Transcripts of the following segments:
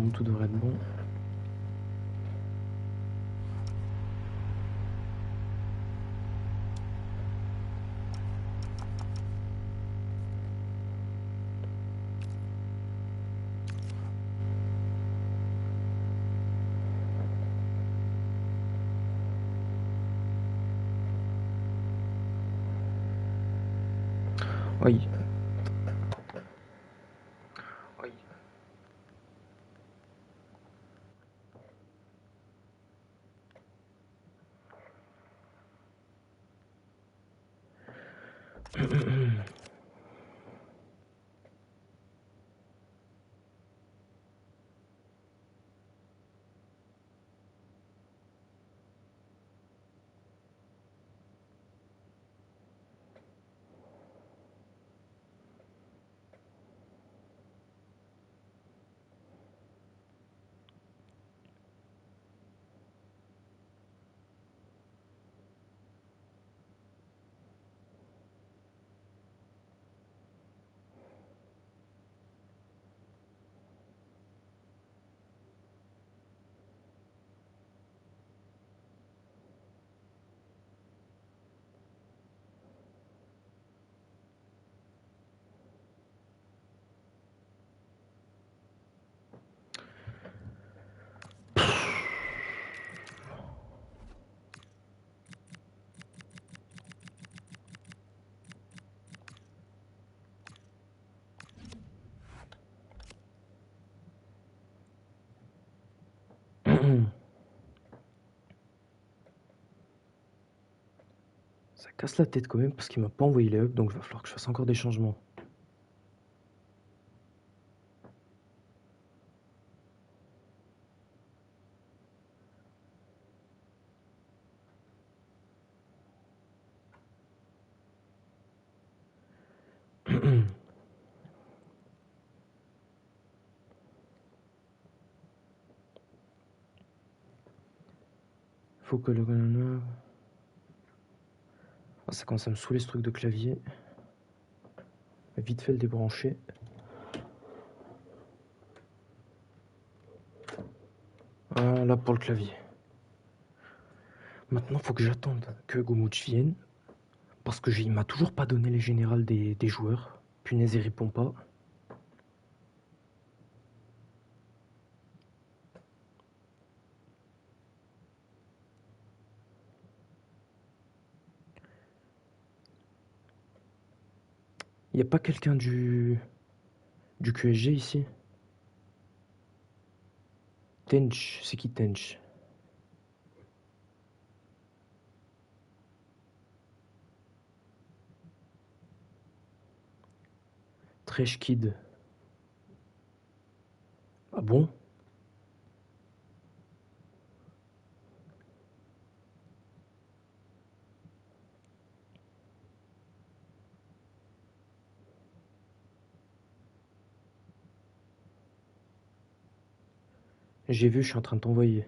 normalement tout devrait être bon. Oui. Oui. Ça casse la tête quand même parce qu'il m'a pas envoyé les hubs, donc il va falloir que je fasse encore des changements. Faut que le... Ah, ça commence à me saouler ce truc de clavier. Vite fait le débrancher. Voilà pour le clavier. Maintenant, faut que j'attende que Gomouch vienne. Parce que il m'a toujours pas donné les générales des joueurs. Punaise, il répond pas. Y a pas quelqu'un du QSG ici? Tench, c'est qui Tench? Trash Kid. Ah bon? J'ai vu, je suis en train de t'envoyer.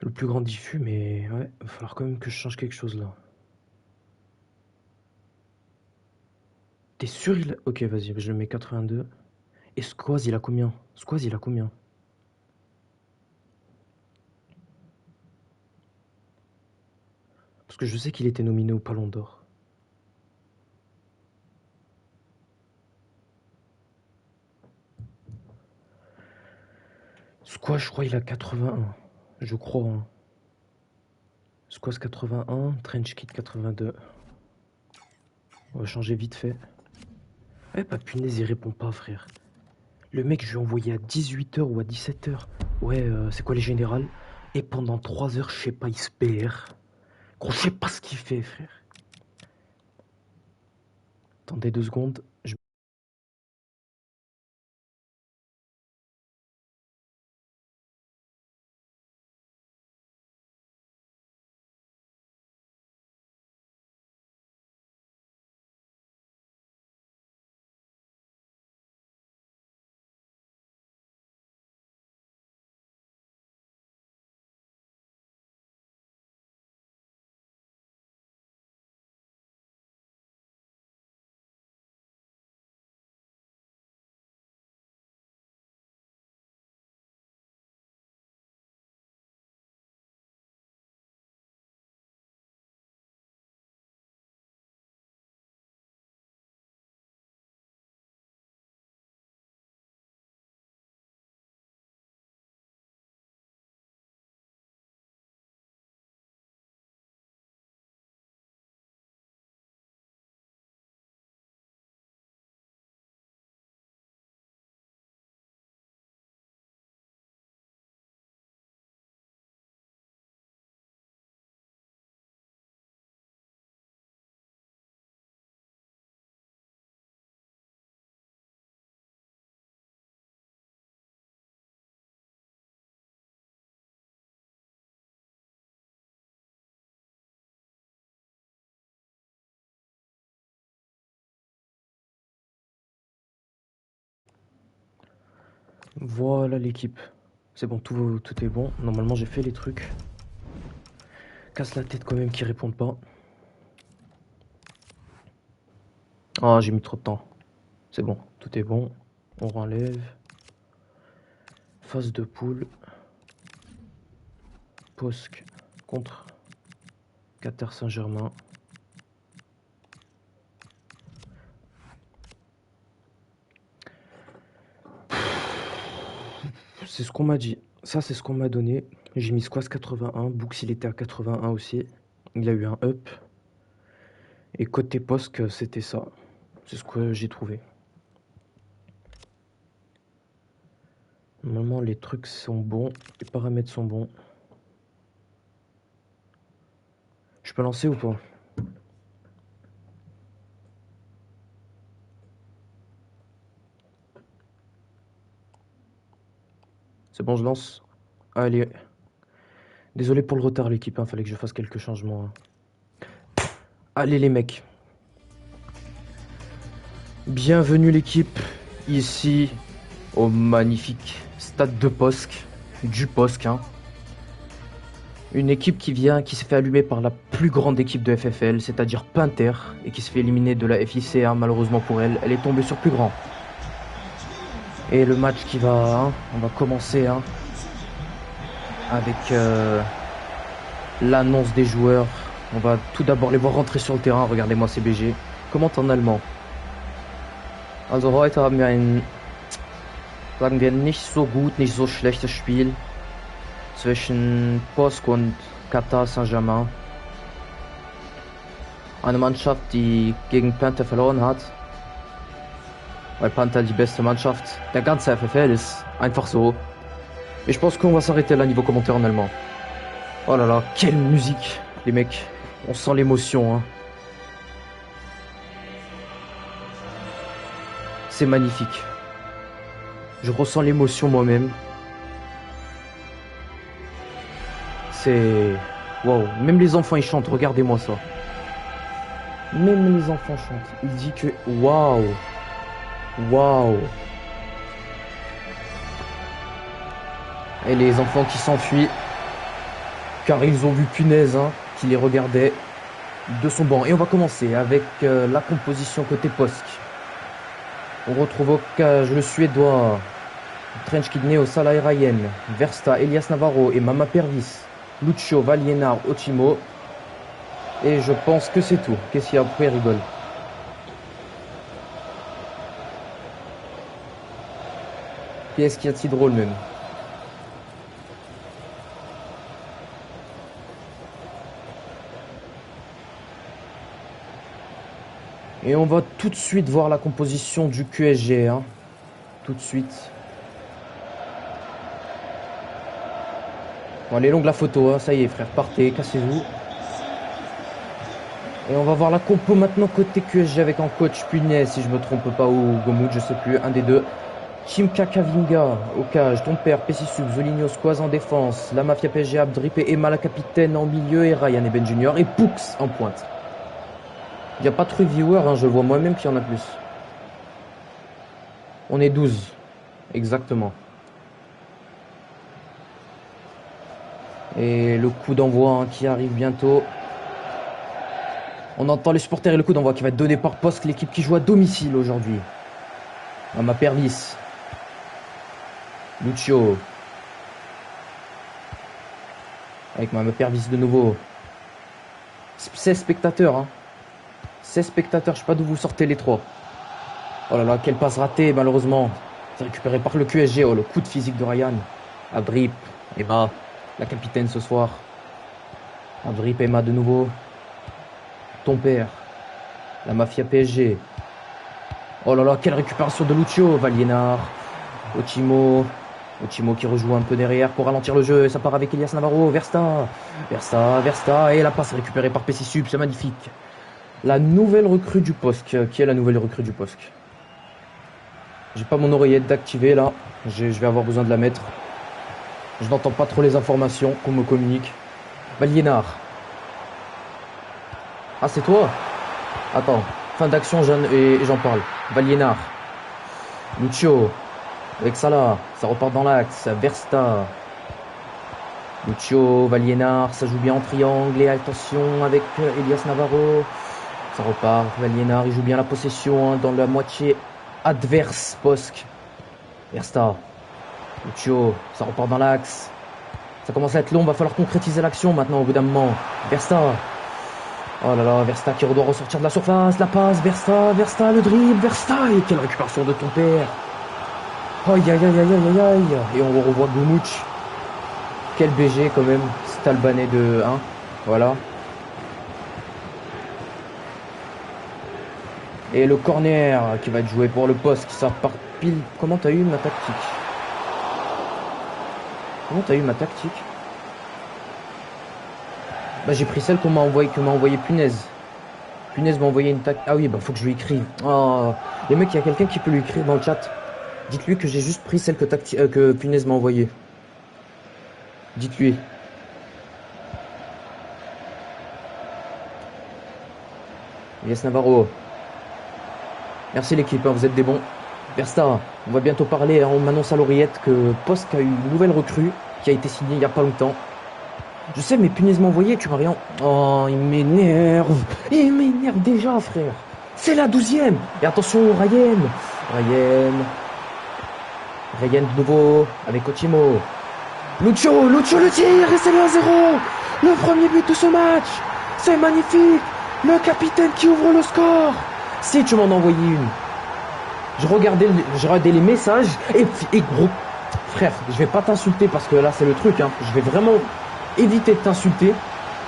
Le plus grand diffus, mais ouais, va falloir quand même que je change quelque chose là. T'es sûr il... Ok, vas-y, je le mets 82. Et Squaz, il a combien? Squaz, il a combien? Parce que je sais qu'il était nominé au Ballon d'Or. Squaz, je crois, il a 81. Je crois, hein. Squaz 81, Trench Kit 82. On va changer vite fait. Eh bah punaise, il répond pas, frère. Le mec, je lui ai envoyé à 18h ou à 17h. Ouais, c'est quoi les générales? Et pendant 3 heures, je sais pas, il se perd. Gros, je sais pas ce qu'il fait, frère. Attendez 2 secondes. Voilà l'équipe. C'est bon, tout est bon. Normalement, j'ai fait les trucs. Casse la tête quand même qu'ils répondent pas. Ah, j'ai mis trop de temps. C'est bon, tout est bon. On renlève. Phase de poule. POSC contre Qatar Saint-Germain. C'est ce qu'on m'a dit. Ça, c'est ce qu'on m'a donné. J'ai mis Squash 81. Books, il était à 81 aussi. Il y a eu un up. Et côté POSC, c'était ça. C'est ce que j'ai trouvé. Normalement, les trucs sont bons. Les paramètres sont bons. Je peux lancer ou pas? C'est bon, je lance. Allez. Désolé pour le retard, l'équipe. Fallait que je fasse quelques changements. Allez, les mecs. Bienvenue, l'équipe. Ici, au magnifique stade de POSC. Du POSC, Une équipe qui s'est fait allumer par la plus grande équipe de FFL, c'est-à-dire Pinter, et qui se fait éliminer de la FIC, malheureusement pour elle. Elle est tombée sur plus grand. Et le match qui va, on va commencer avec l'annonce des joueurs. On va tout d'abord les voir rentrer sur le terrain. Regardez-moi CBG. Comment en allemand? Also heute haben wir ein, sagen wir, nicht so gut, nicht so schlechtes Spiel zwischen POSC und Qatar Saint-Germain. Eine Mannschaft, die gegen Panther verloren hat. Weil Panther die beste Mannschaft der ganzen FFL ist. Einfach so. Et je pense qu'on va s'arrêter là niveau commentaire en allemand. Oh là là, quelle musique, les mecs. On sent l'émotion, C'est magnifique. Je ressens l'émotion moi-même. C'est... Waouh. Même les enfants, ils chantent. Regardez-moi ça. Même les enfants chantent. Il dit que... Waouh. Waouh. Et les enfants qui s'enfuient. Car ils ont vu Punaise, qui les regardait de son banc. Et on va commencer avec la composition côté POSC. On retrouve au cage le Suédois Trench Kidney, Salah Ryan, Versta, Elias Navarro et Mama Pervis, Lucio, Valienar, Ochimo. Et je pense que c'est tout. Qu'est-ce qu'il y a? Pourquoi il rigole? Qu'est-ce qu'il y a de si drôle même? Et on va tout de suite voir la composition du QSG. Tout de suite. Bon, elle est longue la photo. Ça y est, frère. Partez, cassez-vous. Et on va voir la compo maintenant côté QSG avec un coach Punaise, si je me trompe pas, ou Gomoud, je sais plus. Un des deux. Chimka Kavinga au cage. Ton père, Pessisub, Zoligno, Squaz en défense. La Mafia PSG, Abdrip et Emma la capitaine en milieu. Et Ryan et Ben Junior. Et Poux en pointe. Il n'y a pas de reviewer, je vois moi-même qu'il y en a plus. On est 12, exactement. Et le coup d'envoi qui arrive bientôt. On entend les supporters et le coup d'envoi qui va être donné par POSC, l'équipe qui joue à domicile aujourd'hui. Mama Pervis. Lucio. Avec Mama Pervis de nouveau. 16 spectateurs, 16 spectateurs, je sais pas d'où vous sortez les trois. Oh là là, quelle passe ratée, malheureusement. C'est récupéré par le QSG. Oh, le coup de physique de Ryan. Abdrip, Emma, la capitaine ce soir. Abdrip, Emma de nouveau. Ton père. La Mafia PSG. Oh là là, quelle récupération de Lucio. Valienar. Ochimo. Ochimo qui rejoue un peu derrière pour ralentir le jeu. Et ça part avec Elias Navarro. Versta. Et la passe récupérée par Pessisub. C'est magnifique. La nouvelle recrue du POSC. Qui est la nouvelle recrue du POSC? J'ai pas mon oreillette d'activer là. Je vais avoir besoin de la mettre. Je n'entends pas trop les informations qu'on me communique. Valienar. Ah, c'est toi? Attends. Fin d'action, et j'en parle. Valienar. Lucio. Avec Salah, ça repart dans l'axe. Versta. Lucio, Valiénard, ça joue bien en triangle. Et attention avec Elias Navarro. Ça repart. Valiénard, il joue bien la possession dans la moitié adverse. Posc. Versta. Lucio, ça repart dans l'axe. Ça commence à être long, va falloir concrétiser l'action maintenant au bout d'un moment. Versta. Oh là là, Versta qui doit ressortir de la surface. La passe, Versta, le dribble, Versta. Et quelle récupération de ton père. Aïe aïe aïe aïe aïe aïe. Et on revoit Goumouch. Quel BG quand même. C'est Albanais de 1. Voilà. Et le corner qui va être joué pour le poste. Ça part pile. Comment t'as eu ma tactique? Bah j'ai pris celle que m'a envoyé Punaise. Punaise m'a envoyé une tactique. Ah oui, bah faut que je lui écrive. Oh, les mecs, il y a quelqu'un qui peut lui écrire dans le chat. Dites-lui que j'ai juste pris celle que Punaise m'a envoyée. Dites-lui. Yes Navarro. Merci l'équipe, hein, vous êtes des bons. Versta, on va bientôt parler. Hein, on m'annonce à l'oreillette que Post a eu une nouvelle recrue qui a été signée il n'y a pas longtemps. Je sais, mais Punaise m'a envoyé, tu m'as rien. Oh, il m'énerve. Il m'énerve déjà, frère. C'est la 12e. Et attention, Ryan de nouveau, avec Otimo. Lucio le tir, et c'est le 1-0. Le premier but de ce match. C'est magnifique. Le capitaine qui ouvre le score. Si tu m'en as envoyé une. Je regardais les messages, et gros, frère, je vais pas t'insulter parce que là, c'est le truc, hein. Je vais vraiment éviter de t'insulter.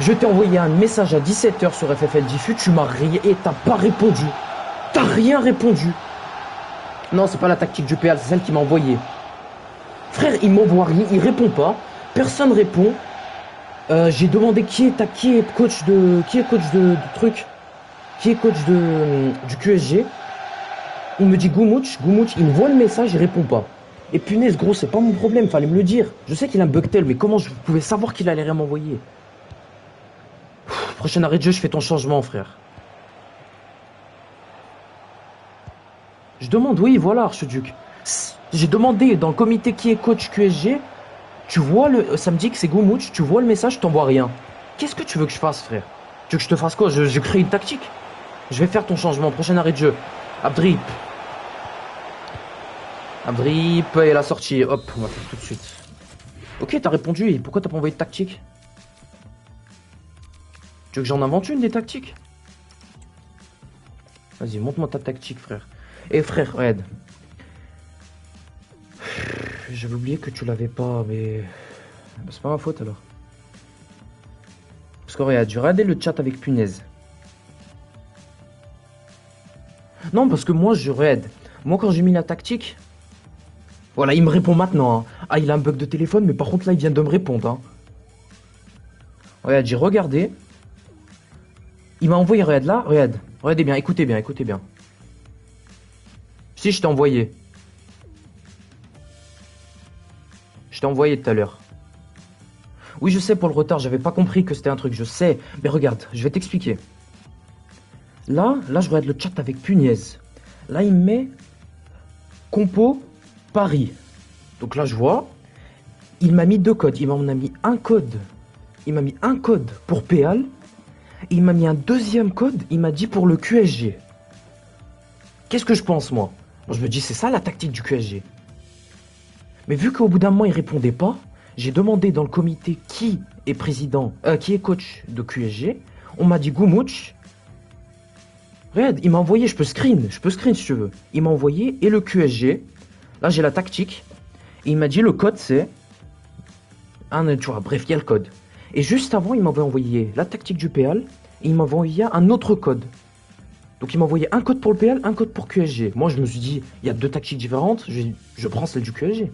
Je t'ai envoyé un message à 17h sur FFL Diffus, tu m'as rien et t'as pas répondu. T'as rien répondu. Non, c'est pas la tactique du PL, c'est celle qui m'a envoyé. Frère, il m'envoie rien, il répond pas. Personne répond. J'ai demandé qui est coach du QSG. Il me dit Goumouch, il voit le message, il répond pas. Et punaise, gros, c'est pas mon problème, fallait me le dire. Je sais qu'il a un Bugtail, mais comment je pouvais savoir qu'il allait rien m'envoyer? Prochain arrêt de jeu, je fais ton changement, frère. Je demande, oui, voilà, Archiduc. J'ai demandé dans le comité qui est coach QSG. Tu vois ça me dit que c'est Goumouch, tu vois le message, je t'envoie rien. Qu'est-ce que tu veux que je fasse, frère? Tu veux que je te fasse quoi? Je crée une tactique. Je vais faire ton changement, prochain arrêt de jeu. Abdrip et la sortie. Hop, on va faire tout de suite. Ok, t'as répondu. Et pourquoi t'as pas envoyé de tactique? Tu veux que j'en invente une des tactiques? Vas-y, montre-moi ta tactique, frère. Eh frère, Red. J'avais oublié que tu l'avais pas, mais... Bah, c'est pas ma faute alors. Parce que regarde, j'ai regardé le chat avec Punaise. Non, parce que moi, moi, quand j'ai mis la tactique... Voilà, il me répond maintenant. Hein. Ah, il a un bug de téléphone, mais par contre, là, il vient de me répondre. Hein. Regarde, j'ai regardé. Il m'a envoyé, regarde là, regardez bien, écoutez bien. Si, je t'ai envoyé. Je t'ai envoyé tout à l'heure. Oui, je sais pour le retard, j'avais pas compris que c'était un truc, je sais. Mais regarde, je vais t'expliquer. Là, je regarde le chat avec Punaise. Là, il me met Compo Paris. Donc là, je vois. Il m'a mis 2 codes. Il m'en a mis un code. Il m'a mis un code pour PAL. Il m'a mis un deuxième code. Il m'a dit pour le QSG. Qu'est-ce que je pense, moi? Moi, je me dis, c'est ça la tactique du QSG. Mais vu qu'au bout d'un moment, il répondait pas, j'ai demandé dans le comité qui est qui est coach de QSG. On m'a dit Goumouch. Regarde, il m'a envoyé, je peux screen si tu veux. Il m'a envoyé et le QSG. Là, j'ai la tactique. Et il m'a dit le code, c'est... tu vois, bref, il y a le code. Et juste avant, il m'avait envoyé la tactique du PAL. Et il m'avait envoyé un autre code. Donc il m'a envoyé un code pour le PAL, un code pour QSG. Moi, je me suis dit, il y a 2 tactiques différentes. Je prends celle du QSG.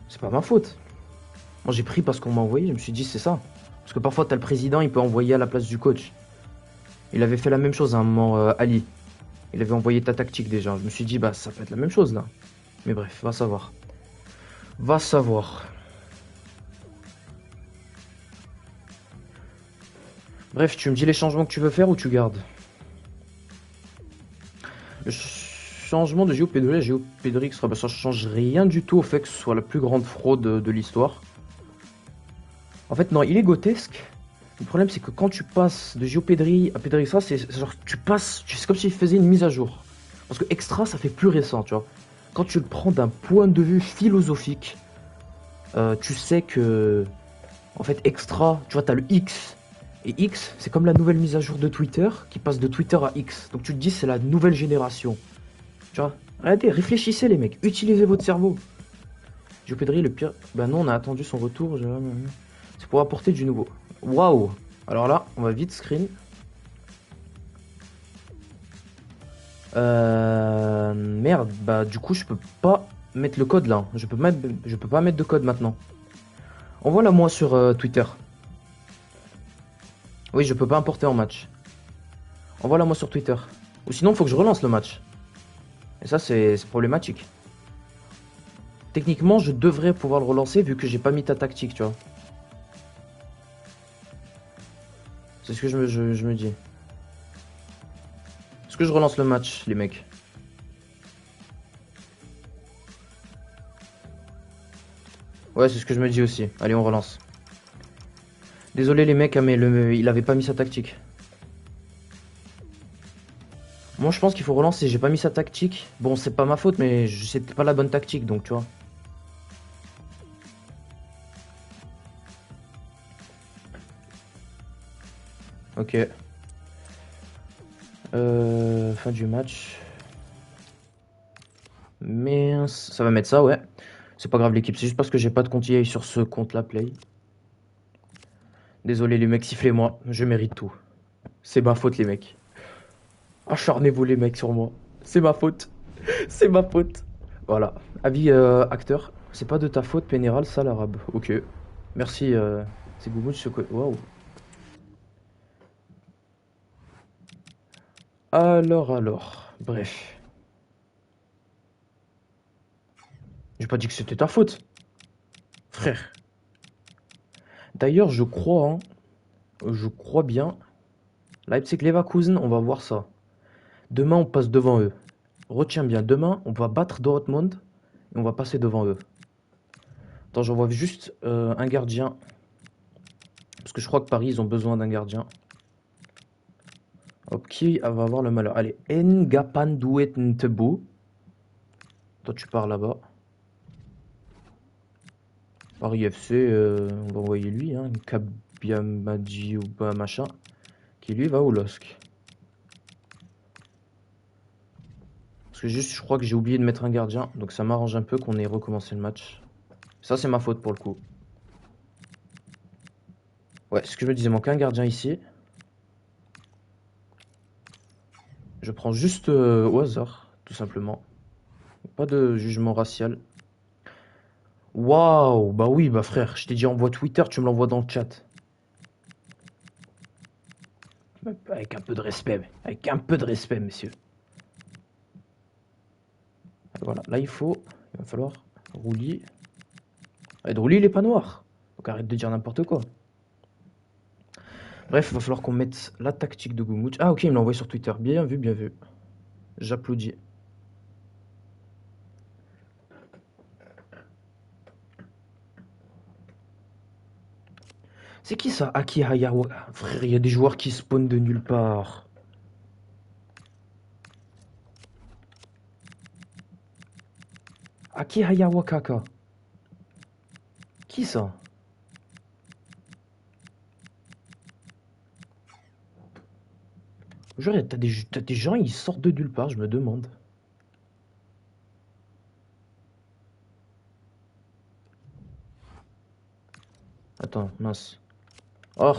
C'est pas ma faute. Moi, j'ai pris parce qu'on m'a envoyé. Je me suis dit, c'est ça. Parce que parfois, t'as le président, il peut envoyer à la place du coach. Il avait fait la même chose à un moment, Ali. Il avait envoyé ta tactique déjà. Je me suis dit, bah, ça peut être la même chose là. Mais bref, va savoir. Va savoir. Bref, tu me dis les changements que tu veux faire ou tu gardes? changement de GeoPédrie à GeoPédrie Extra, bah, ça change rien du tout au fait que ce soit la plus grande fraude de l'histoire. En fait, non, il est grotesque. Le problème, c'est que quand tu passes de GeoPédrie à Pédrie Extra, c'est genre tu passes, c'est comme s'il faisait une mise à jour. Parce que Extra, ça fait plus récent, tu vois. Quand tu le prends d'un point de vue philosophique, tu sais que, en fait, Extra, tu vois, t'as le X. Et X, c'est comme la nouvelle mise à jour de Twitter qui passe de Twitter à X. Donc tu te dis, c'est la nouvelle génération. Tu vois, arrêtez, réfléchissez les mecs, utilisez votre cerveau. Géopédrie, le pire. Bah non, on a attendu son retour. C'est pour apporter du nouveau. Waouh! Alors là, on va vite screen. Merde, bah du coup, je peux pas mettre le code là. Je peux pas mettre de code maintenant. Envoie-la moi sur Twitter. Oui, je peux pas importer en match. Envoie-la moi sur Twitter. Ou sinon, faut que je relance le match. Et ça, c'est problématique. Techniquement, je devrais pouvoir le relancer vu que j'ai pas mis ta tactique, tu vois. C'est ce que je me dis. Est-ce que je relance le match, les mecs? Ouais, c'est ce que je me dis aussi. Allez, on relance. Désolé les mecs, hein, mais il avait pas mis sa tactique. Moi, je pense qu'il faut relancer. J'ai pas mis sa tactique. Bon, c'est pas ma faute, mais c'était pas la bonne tactique, donc tu vois. Ok. Fin du match. Mais ça va mettre ça, ouais. C'est pas grave l'équipe, c'est juste parce que j'ai pas de compte EA sur ce compte-là, Play. Désolé les mecs, sifflez-moi, je mérite tout. C'est ma faute les mecs. Acharnez-vous les mecs sur moi. C'est ma faute. C'est ma faute. Voilà. Avis acteur, c'est pas de ta faute, Pénéral, ça l'arabe. Ok. Merci, c'est Goumoud, waouh. Alors. Bref. J'ai pas dit que c'était ta faute, frère. D'ailleurs, je crois bien. Leipzig Leverkusen, on va voir ça. Demain, on passe devant eux. Retiens bien, demain, on va battre Dortmund et on va passer devant eux. Attends, j'envoie juste un gardien. Parce que je crois que Paris, ils ont besoin d'un gardien. Hop, qui va avoir le malheur? Allez, Ngapanduet Ntebo. Toi, tu pars là-bas. Paris FC, on va envoyer lui, hein. Kabiamadji ou pas machin. Qui lui va au LOSC. Parce que juste, je crois que j'ai oublié de mettre un gardien. Donc ça m'arrange un peu qu'on ait recommencé le match. Ça, c'est ma faute pour le coup. Ouais, ce que je me disais, manque un gardien ici. Je prends juste au hasard, tout simplement. Pas de jugement racial. Waouh, bah oui, bah frère, je t'ai dit envoie Twitter, tu me l'envoies dans le chat. Avec un peu de respect, avec un peu de respect, messieurs. Voilà, là il va falloir Roulier. Et Roulier il est pas noir, donc arrête de dire n'importe quoi. Bref, il va falloir qu'on mette la tactique de Goumout. Ah ok, il me l'a envoyé sur Twitter, bien vu, bien vu. J'applaudis. C'est qui ça, Aki Hayawa? Frère, il y a des joueurs qui spawnent de nulle part. Aki Hayawa Kaka. Qui ça? Genre, t'as des gens, ils sortent de nulle part, je me demande. Attends, mince. Oh,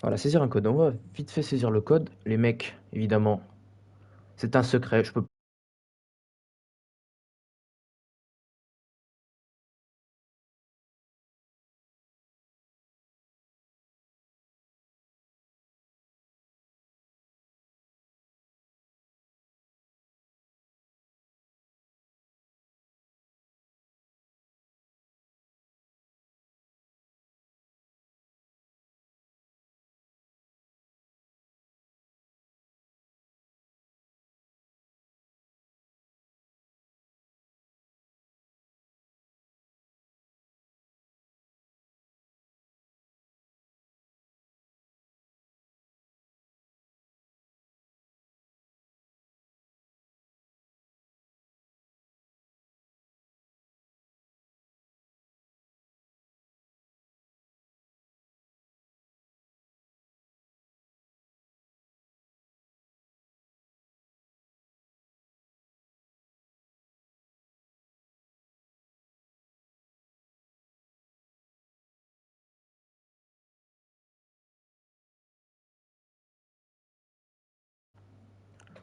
voilà, saisir un code. On va vite fait saisir le code. Les mecs, évidemment, c'est un secret. Je peux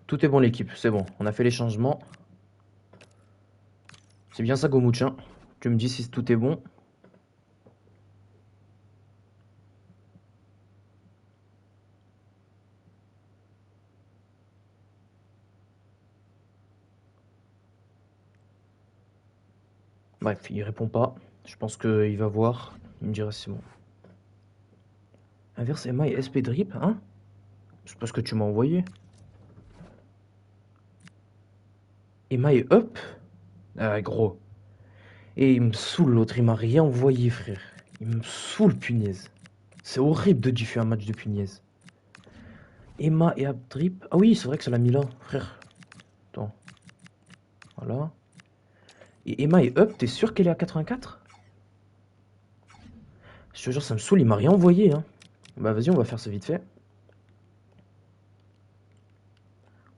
Tout est bon l'équipe, c'est bon. On a fait les changements. C'est bien ça, Gomouch, hein. Tu me dis si tout est bon. Bref, il répond pas. Je pense qu'il va voir. Il me dira si c'est bon. Inverse Emma et SP Drip, hein? C'est pas ce que tu m'as envoyé. Emma et Up? Ah, gros. Et il me saoule l'autre, il m'a rien envoyé, frère. Il me saoule, punaise. C'est horrible de diffuser un match de punaise. Emma et Abdrip. Ah oui, c'est vrai que ça l'a mis là, frère. Attends. Voilà. Et Emma et Up, t'es sûr qu'elle est à 84? Je te jure, ça me saoule, il m'a rien envoyé, hein. Bah vas-y, on va faire ça vite fait.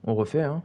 On refait, hein.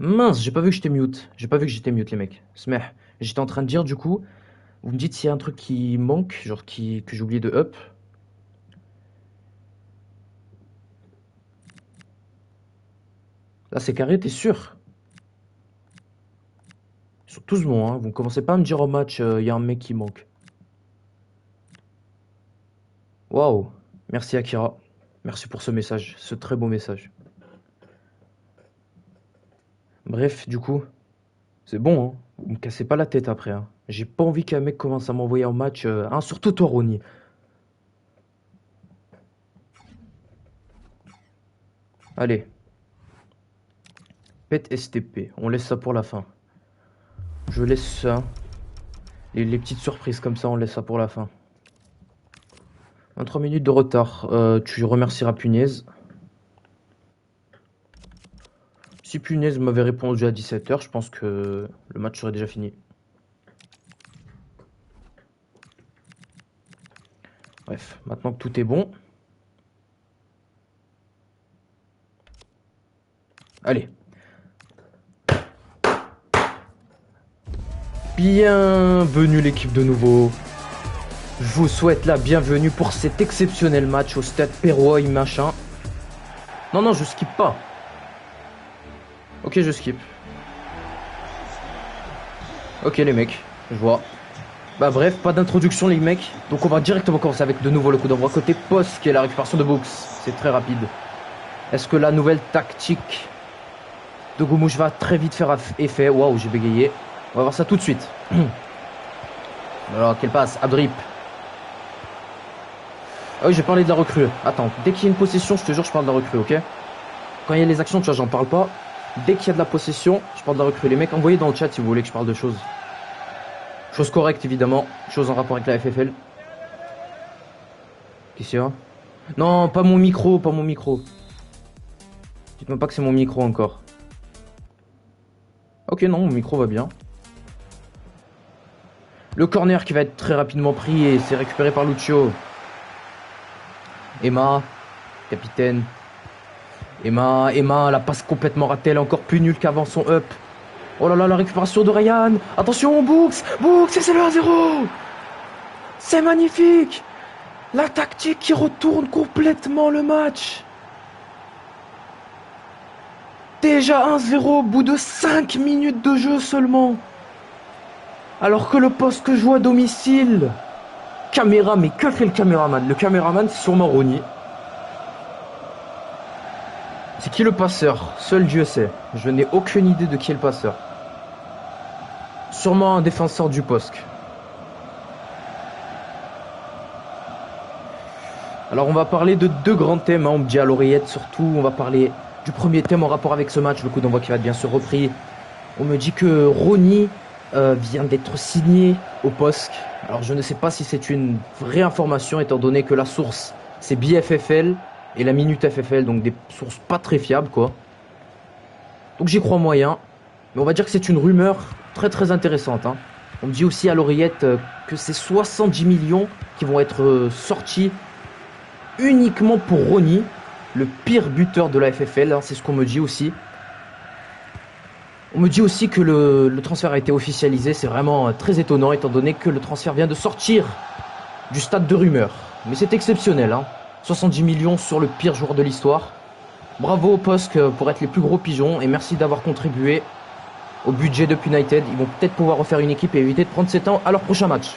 Mince, j'ai pas vu que j'étais mute. J'ai pas vu que j'étais mute, les mecs. Smeh. J'étais en train de dire, du coup, vous me dites s'il y a un truc qui manque, genre que j'ai oublié de up. Là, c'est carré, t'es sûr? Ils sont tous bons, hein. Vous ne commencez pas à me dire au match, il y a un mec qui manque. Waouh. Merci, Akira. Merci pour ce message, ce très beau message. Bref, du coup, c'est bon, hein. Vous me cassez pas la tête après, hein. J'ai pas envie qu'un mec commence à m'envoyer en match, hein, surtout toi, Ronnie. Allez, pète STP. On laisse ça pour la fin. Je laisse ça. Les petites surprises comme ça, on laisse ça pour la fin. 23 minutes de retard. Tu remercieras Punaise. Si Punaise m'avait répondu à 17h, je pense que le match serait déjà fini. Bref, maintenant que tout est bon. Allez. Bienvenue l'équipe de nouveau. Je vous souhaite la bienvenue pour cet exceptionnel match au stade Perroy machin. Non, non, je skip pas. Ok, je skip. Ok les mecs, je vois. Bah bref, pas d'introduction les mecs. Donc on va directement commencer avec de nouveau le coup d'envoi côté poste qui est la récupération de Books. C'est très rapide. Est-ce que la nouvelle tactique de Goumouche va très vite faire effet? Waouh, j'ai bégayé. On va voir ça tout de suite. Alors, quelle passe? Abdrip. Ah oui, j'ai parlé de la recrue. Attends, dès qu'il y a une possession, je te jure, je parle de la recrue, ok? Quand il y a les actions, tu vois, j'en parle pas. Dès qu'il y a de la possession, je parle de la recrue. Les mecs, envoyez dans le chat si vous voulez que je parle de choses. Choses correctes, évidemment. Choses en rapport avec la FFL. Qu'est-ce qu'il y a? Non, pas mon micro, pas mon micro. Dites-moi pas que c'est mon micro encore. Ok, non, mon micro va bien. Le corner qui va être très rapidement pris et c'est récupéré par Lucio. Emma, capitaine. Emma, la passe complètement ratée, elle est encore plus nulle qu'avant son up. Oh là là, la récupération de Ryan. Attention, Books, c'est le 1-0. C'est magnifique. La tactique qui retourne complètement le match. Déjà 1-0 au bout de 5 minutes de jeu seulement. Alors que le poste que je joue à domicile. Caméra, mais que fait le caméraman? Le caméraman, c'est sûrement Ronny. C'est qui le passeur? Seul Dieu sait. Je n'ai aucune idée de qui est le passeur. Sûrement un défenseur du poste. Alors on va parler de deux grands thèmes, hein. On me dit à l'oreillette surtout. On va parler du premier thème en rapport avec ce match, le coup d'envoi qui va être bien sûr repris. On me dit que Ronny vient d'être signé au POSC. Alors je ne sais pas si c'est une vraie information étant donné que la source c'est BFFL et la Minute FFL, donc des sources pas très fiables quoi. Donc j'y crois moyen, mais on va dire que c'est une rumeur très très intéressante, hein. On me dit aussi à l'oreillette que c'est 70 millions qui vont être sortis uniquement pour Ronny, le pire buteur de la FFL, hein, c'est ce qu'on me dit aussi. On me dit aussi que le transfert a été officialisé, c'est vraiment très étonnant étant donné que le transfert vient de sortir du stade de rumeur. Mais c'est exceptionnel, hein. 70 millions sur le pire joueur de l'histoire. Bravo au POSC pour être les plus gros pigeons et merci d'avoir contribué au budget de United. Ils vont peut-être pouvoir refaire une équipe et éviter de prendre 7 ans à leur prochain match.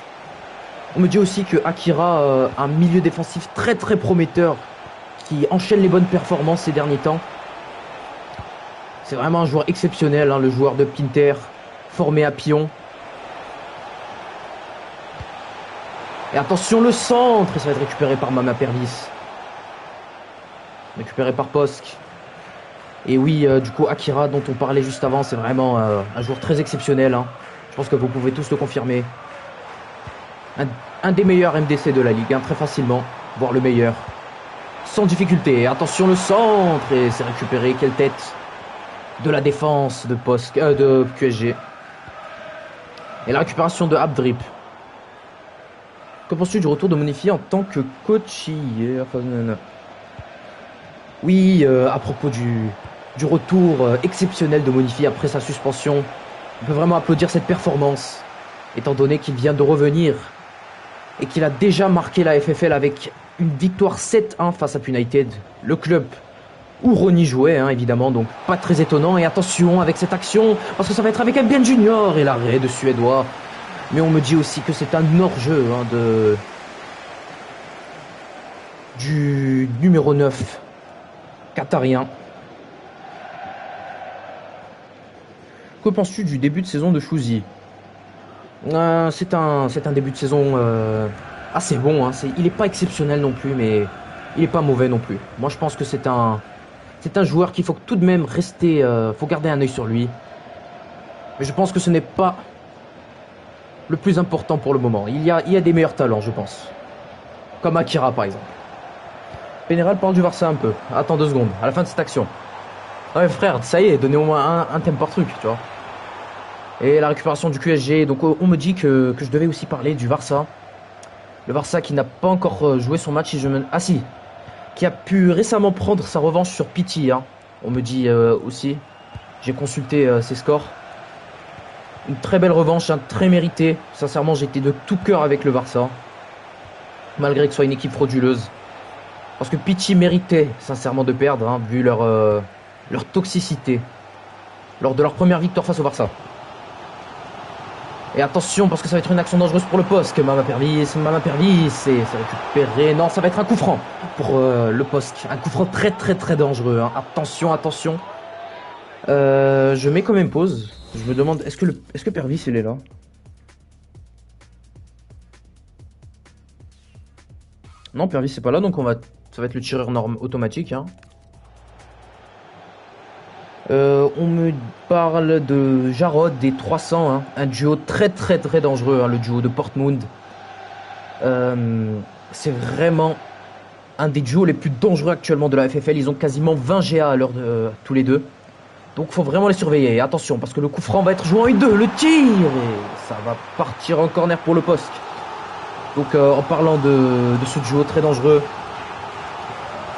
On me dit aussi que Akira, un milieu défensif très très prometteur qui enchaîne les bonnes performances ces derniers temps. C'est vraiment un joueur exceptionnel, hein, le joueur de Pinter, formé à Pion. Et attention le centre, et ça va être récupéré par Mama Pervis. Récupéré par Posk. Et oui, du coup Akira dont on parlait juste avant, c'est vraiment un joueur très exceptionnel, hein. Je pense que vous pouvez tous le confirmer. Un des meilleurs MDC de la Ligue, hein, très facilement, voire le meilleur. Sans difficulté, attention le centre, et c'est récupéré, quelle tête de la défense de Posk, de QSG. Et la récupération de Abdrip. Que penses-tu du retour de Monifi en tant que coach hier? Oui, à propos du retour exceptionnel de Monifi après sa suspension, on peut vraiment applaudir cette performance, étant donné qu'il vient de revenir et qu'il a déjà marqué la FFL avec une victoire 7-1 face à United, le club où Ronny jouait, hein, évidemment, donc pas très étonnant. Et attention avec cette action, parce que ça va être avec Mbien Junior et l'arrêt de Suédois. Mais on me dit aussi que c'est un hors-jeu, hein, du numéro 9 qatarien. Que penses-tu du début de saison de Chouzi? C'est un début de saison assez bon, hein. Il n'est pas exceptionnel non plus, mais il n'est pas mauvais non plus. Moi je pense que c'est un joueur qu'il faut tout de même rester, faut garder un œil sur lui. Mais je pense que ce n'est pas le plus important pour le moment. Il y a des meilleurs talents, je pense. Comme Akira par exemple. Pénéral parle du Barça un peu. Attends 2 secondes, à la fin de cette action. Ouais, frère, ça y est, donnez au moins un thème par truc, tu vois. Et la récupération du QSG. Donc, on me dit que je devais aussi parler du Barça. Le Barça qui n'a pas encore joué son match. Si je me... Ah si, qui a pu récemment prendre sa revanche sur Pity. Hein. On me dit aussi. J'ai consulté ses scores. Une très belle revanche, hein, très méritée. Sincèrement, j'étais de tout cœur avec le Barça. Malgré que ce soit une équipe frauduleuse. Parce que Pity méritait sincèrement de perdre, hein, vu leur toxicité. Lors de leur première victoire face au Barça. Et attention, parce que ça va être une action dangereuse pour le poste. Mama Pervis, c'est récupéré. Non, ça va être un coup franc pour le poste. Un coup franc très très très dangereux. Hein. Attention, attention. Je mets quand même pause. Je me demande, est-ce que Pervis il est là? Non, Pervis c'est pas là, donc ça va être le tireur norme automatique. Hein. On me parle de Jarod des 300, hein, un duo très très très dangereux, hein, le duo de Portmund. C'est vraiment un des duos les plus dangereux actuellement de la FFL. Ils ont quasiment 20 GA à l'heure de tous les deux. Donc faut vraiment les surveiller. Et attention, parce que le coup franc va être joué en U2. Le tir, et ça va partir en corner pour le poste. Donc en parlant de ce duo très dangereux,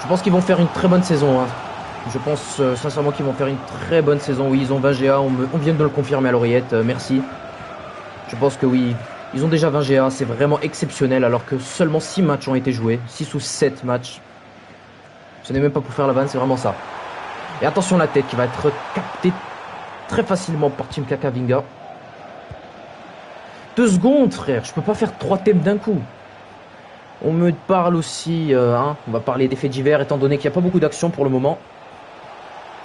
je pense qu'ils vont faire une très bonne saison. Hein. Je pense sincèrement qu'ils vont faire une très bonne saison. Oui, ils ont 20 GA, on vient de le confirmer à l'oreillette, merci. Je pense que oui, ils ont déjà 20 GA, c'est vraiment exceptionnel alors que seulement 6 matchs ont été joués. 6 ou 7 matchs. Ce n'est même pas pour faire la vanne, c'est vraiment ça. Et attention la tête qui va être captée très facilement par Team Kakavinga. 2 secondes frère, je peux pas faire 3 thèmes d'un coup. On me parle aussi, hein, on va parler d'effets divers étant donné qu'il n'y a pas beaucoup d'actions pour le moment.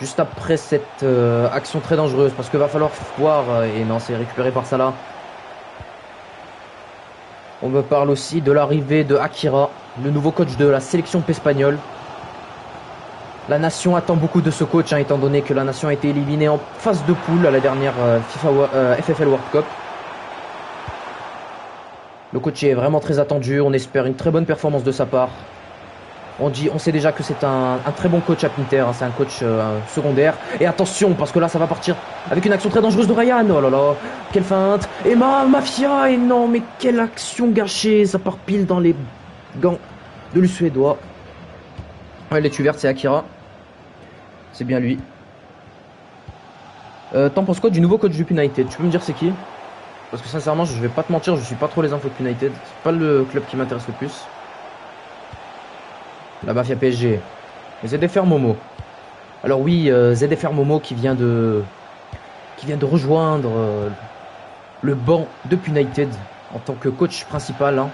Juste après cette action très dangereuse, parce qu'il va falloir voir, et non c'est récupéré par Salah. On me parle aussi de l'arrivée de Akira, le nouveau coach de la sélection espagnole. La nation attend beaucoup de ce coach, hein, étant donné que la nation a été éliminée en phase de poule à la dernière FFL World Cup. Le coach est vraiment très attendu, on espère une très bonne performance de sa part. On sait déjà que c'est un très bon coach à Pinter, hein, c'est un coach secondaire. Et attention, parce que là, ça va partir avec une action très dangereuse de Ryan. Oh là là, quelle feinte. Et Mafia, et non, mais quelle action gâchée. Ça part pile dans les gants de l'U-Suédois. Ouais, les vertes, c'est Akira. C'est bien lui. T'en penses quoi du nouveau coach du United? Tu peux me dire c'est qui? Parce que sincèrement, je vais pas te mentir, je suis pas trop les infos de United. C'est pas le club qui m'intéresse le plus. La Mafia PSG. ZFR Momo. Alors oui, ZFR Momo qui vient de rejoindre le banc de United en tant que coach principal. Hein.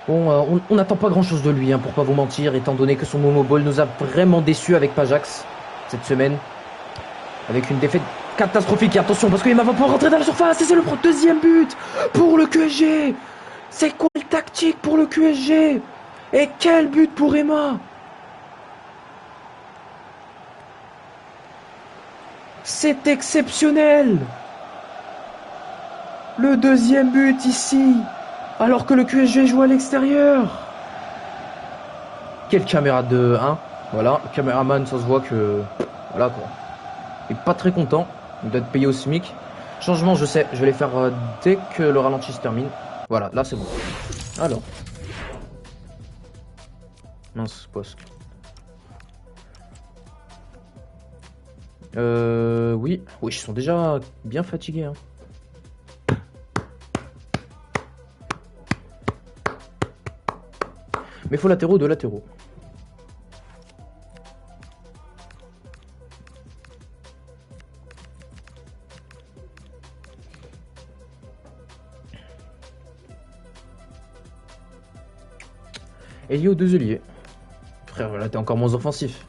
Bon, on n'attend pas grand chose de lui, hein, pour pas vous mentir, étant donné que son Momo Ball nous a vraiment déçus avec Pajax cette semaine. Avec une défaite catastrophique. Et attention, parce qu'Emma va pouvoir rentrer dans la surface. Et c'est le deuxième but pour le QSG. C'est quoi le tactique pour le QSG? Et quel but pour Emma! C'est exceptionnel! Le deuxième but ici, alors que le QSG joue à l'extérieur. Quelle caméra de 1. Voilà, le caméraman, ça se voit que... Voilà quoi. Il est pas très content, il doit être payé au SMIC. Changement, je sais, je vais les faire dès que le ralenti se termine. Voilà, là c'est bon. Alors... Mince, poste. Oui, ils sont déjà bien fatigués. Hein. Mais faut latéraux, 2 latéraux. Ailier aux 2 ailiers. Frère, là t'es encore moins offensif.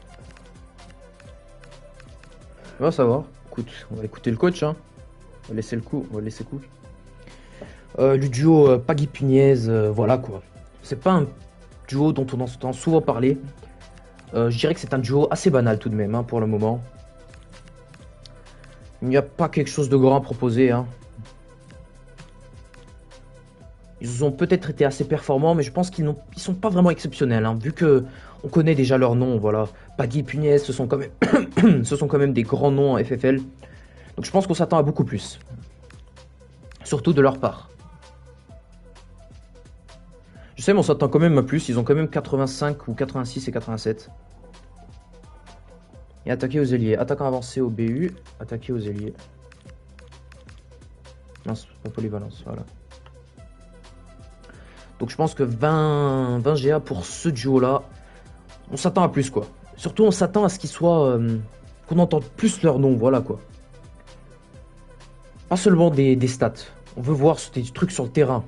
On va savoir. Écoute, on va écouter le coach. Hein. On va laisser le coup. On va laisser le coup. Le duo Pagui Pugnez, voilà quoi. C'est pas un duo dont on entend souvent parler. Je dirais que c'est un duo assez banal tout de même, hein, pour le moment. Il n'y a pas quelque chose de grand à proposer. Hein. Ils ont peut-être été assez performants, mais je pense qu'ils sont pas vraiment exceptionnels, hein, vu que on connaît déjà leur nom, voilà. Paggy, Pugnez, ce sont quand même, ce sont quand même des grands noms en FFL. Donc je pense qu'on s'attend à beaucoup plus. Surtout de leur part. Je sais, mais on s'attend quand même à plus. Ils ont quand même 85 ou 86 et 87. Et attaquer aux ailiers. Attaquant avancé au BU. Attaquer aux ailiers. Non, c'est pas polyvalence. Voilà. Donc je pense que 20 GA pour ce duo-là. On s'attend à plus, quoi. Surtout, on s'attend à ce qu'ils soient... qu'on entende plus leur nom, voilà, quoi. Pas seulement des stats. On veut voir des trucs sur le terrain.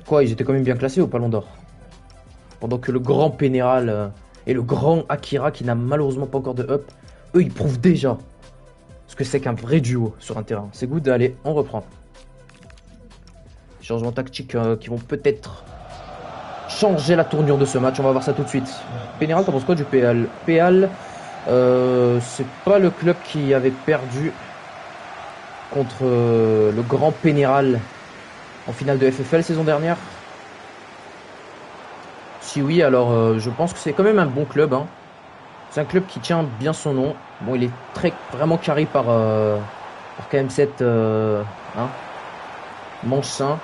Quoi, ils étaient quand même bien classés au Ballon d'Or. Pendant que le grand Pénéral et le grand Akira, qui n'a malheureusement pas encore de up, eux, ils prouvent déjà ce que c'est qu'un vrai duo sur un terrain. C'est good, allez, on reprend. Changements tactiques qui vont peut-être changer la tournure de ce match. On va voir ça tout de suite. Pénéral, t'en penses quoi du PL? PL, c'est pas le club qui avait perdu contre le grand Pénéral en finale de FFL saison dernière? Si oui, alors je pense que c'est quand même un bon club. Hein. C'est un club qui tient bien son nom. Bon, il est vraiment carré par KM7 hein, Manchin.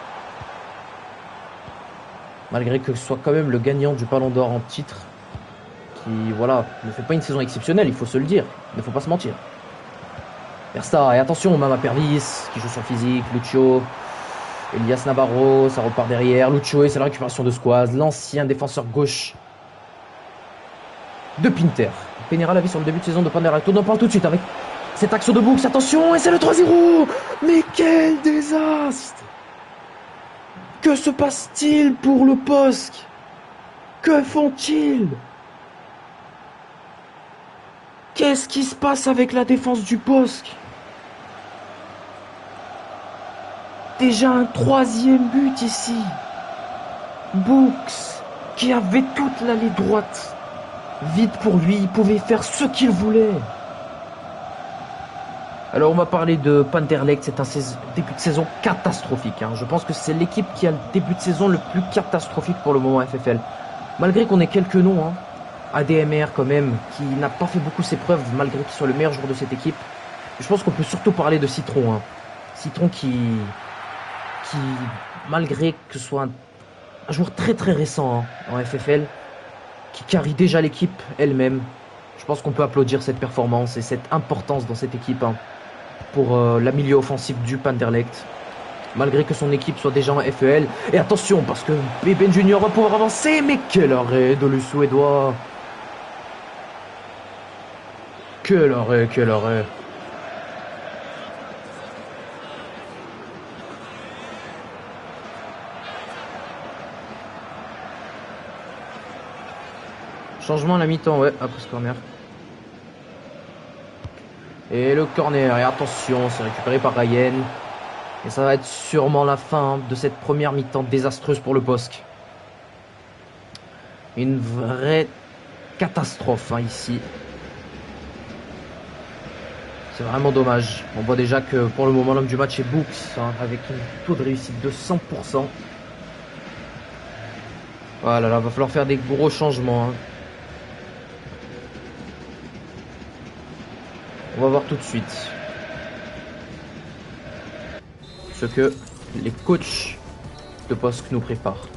Malgré que ce soit quand même le gagnant du Ballon d'Or en titre. Qui, voilà, ne fait pas une saison exceptionnelle, il faut se le dire. Il ne faut pas se mentir. Versta, et attention, Mama Pervis, qui joue sur physique, Lucio. Elias Navarro, ça repart derrière. Lucio, et c'est la récupération de Squaz, l'ancien défenseur gauche de Pinter. Pénéral a vu sur le début de saison de Panderacto. On en parle tout de suite avec cette action de Books. Attention, et c'est le 3-0. Mais quel désastre! Que se passe-t-il pour le POSC? Que font-ils? Qu'est-ce qui se passe avec la défense du POSC? Déjà un 3e but ici. Books, qui avait toute l'allée droite vide pour lui, il pouvait faire ce qu'il voulait. Alors on va parler de Panderlecht, c'est un début de saison catastrophique. Hein. Je pense que c'est l'équipe qui a le début de saison le plus catastrophique pour le moment à FFL. Malgré qu'on ait quelques noms, hein. ADMR quand même, qui n'a pas fait beaucoup ses preuves malgré qu'il soit le meilleur joueur de cette équipe. Je pense qu'on peut surtout parler de Citron. Hein. Citron qui, malgré que ce soit un joueur très très récent hein, en FFL, qui carry déjà l'équipe elle-même. Je pense qu'on peut applaudir cette performance et cette importance dans cette équipe hein, pour la milieu offensif du Panderlecht. Malgré que son équipe soit déjà en FEL. Et attention, parce que Beben Junior va pouvoir avancer. Mais quel arrêt de le Suédois! Quel arrêt, quel arrêt! Changement à la mi-temps, ouais, après ce corner. Et le corner, et attention, c'est récupéré par Ryan. Et ça va être sûrement la fin de cette première mi-temps désastreuse pour le POSC. Une vraie catastrophe hein, ici. C'est vraiment dommage. On voit déjà que pour le moment l'homme du match est Books, hein, avec un taux de réussite de 100%. Voilà, là, va falloir faire des gros changements. Hein. On va voir tout de suite ce que les coachs de POSC nous préparent.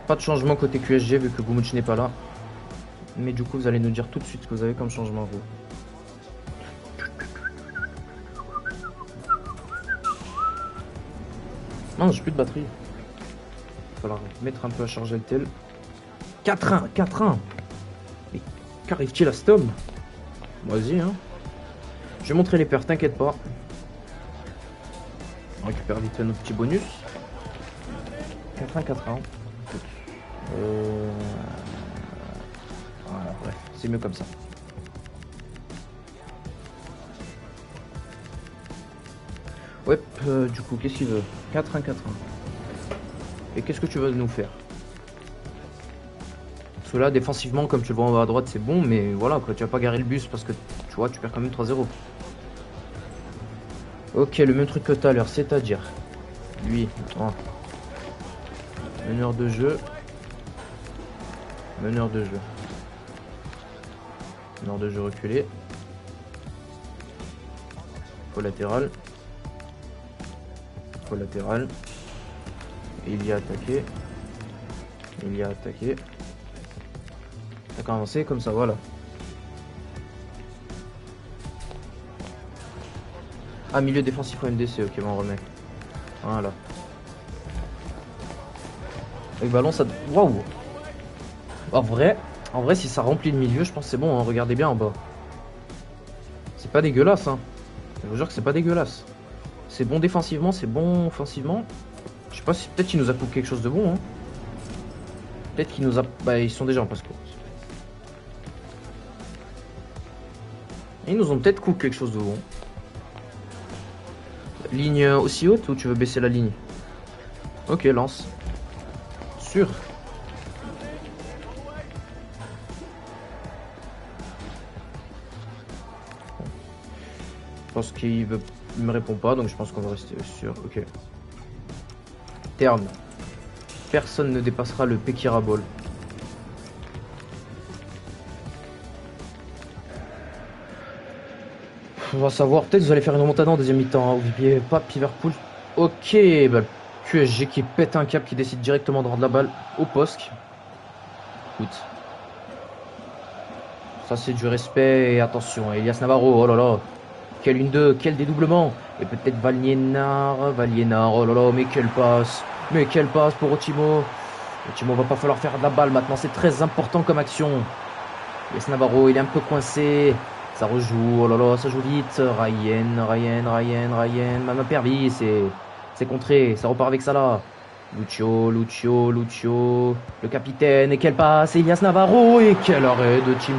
Pas de changement côté QSG vu que Gumuch n'est pas là. Mais du coup, vous allez nous dire tout de suite ce que vous avez comme changement, vous. Non, j'ai plus de batterie. Il va falloir mettre un peu à charger le tel. 4-1, 4-1. Mais qu'arrive-t-il à cet homme? Vas-y, hein. Je vais montrer les paires, t'inquiète pas. On récupère vite fait notre petit bonus. 4-1, 4-1. Voilà, bref, c'est mieux comme ça. Ouais, du coup, qu'est-ce qu'il veut? 4-1, 4-1. Et qu'est-ce que tu vas nous faire? Parce que là, défensivement, comme tu le vois en bas à droite, c'est bon, mais voilà, quoi, tu vas pas garer le bus parce que tu vois, tu perds quand même 3-0. Ok, le même truc que tout à l'heure, c'est-à-dire lui, meneur de jeu. Meneur de jeu. Meneur de jeu reculé. Collatéral. Collatéral. Il y a attaqué. Il y a attaqué. Attaque avancé comme ça, voilà. Ah, milieu défensif au MDC, ok, bon, on remet. Voilà. Avec ballon, ça... Waouh. En vrai, si ça remplit le milieu, je pense que c'est bon, hein. Regardez bien en bas. C'est pas dégueulasse, hein. Je vous jure que c'est pas dégueulasse. C'est bon défensivement, c'est bon offensivement. Je sais pas si peut-être qu'il nous a coupé quelque chose de bon, hein. Peut-être qu'il nous a... Bah, ils sont déjà en passe-course. Ils nous ont peut-être coupé quelque chose de bon. Ligne aussi haute ou tu veux baisser la ligne? Ok, lance. Sûr. Je pense qu'il me répond pas, donc je pense qu'on va rester sur... Ok. Terme. Personne ne dépassera le Pekira Ball. On va savoir, peut-être vous allez faire une remontada en deuxième mi-temps. Hein. N'oubliez pas Liverpool. Ok, bah, QSG qui pète un cap, qui décide directement de rendre la balle au poste. Écoute. Ça c'est du respect et attention. Elias Navarro, oh là là. Quel 1-2, quel dédoublement. Et peut-être Valienar, oh là là, mais quelle passe. Mais quelle passe pour Otimo. Otimo va pas falloir faire de la balle maintenant, c'est très important comme action. Elias Navarro, il est un peu coincé. Ça rejoue, oh là là, ça joue vite. Ryan. Mama Pervi, c'est contré. Ça repart avec ça là. Lucio. Le capitaine. Et quelle passe. Elias Navarro. Et quel arrêt de Tim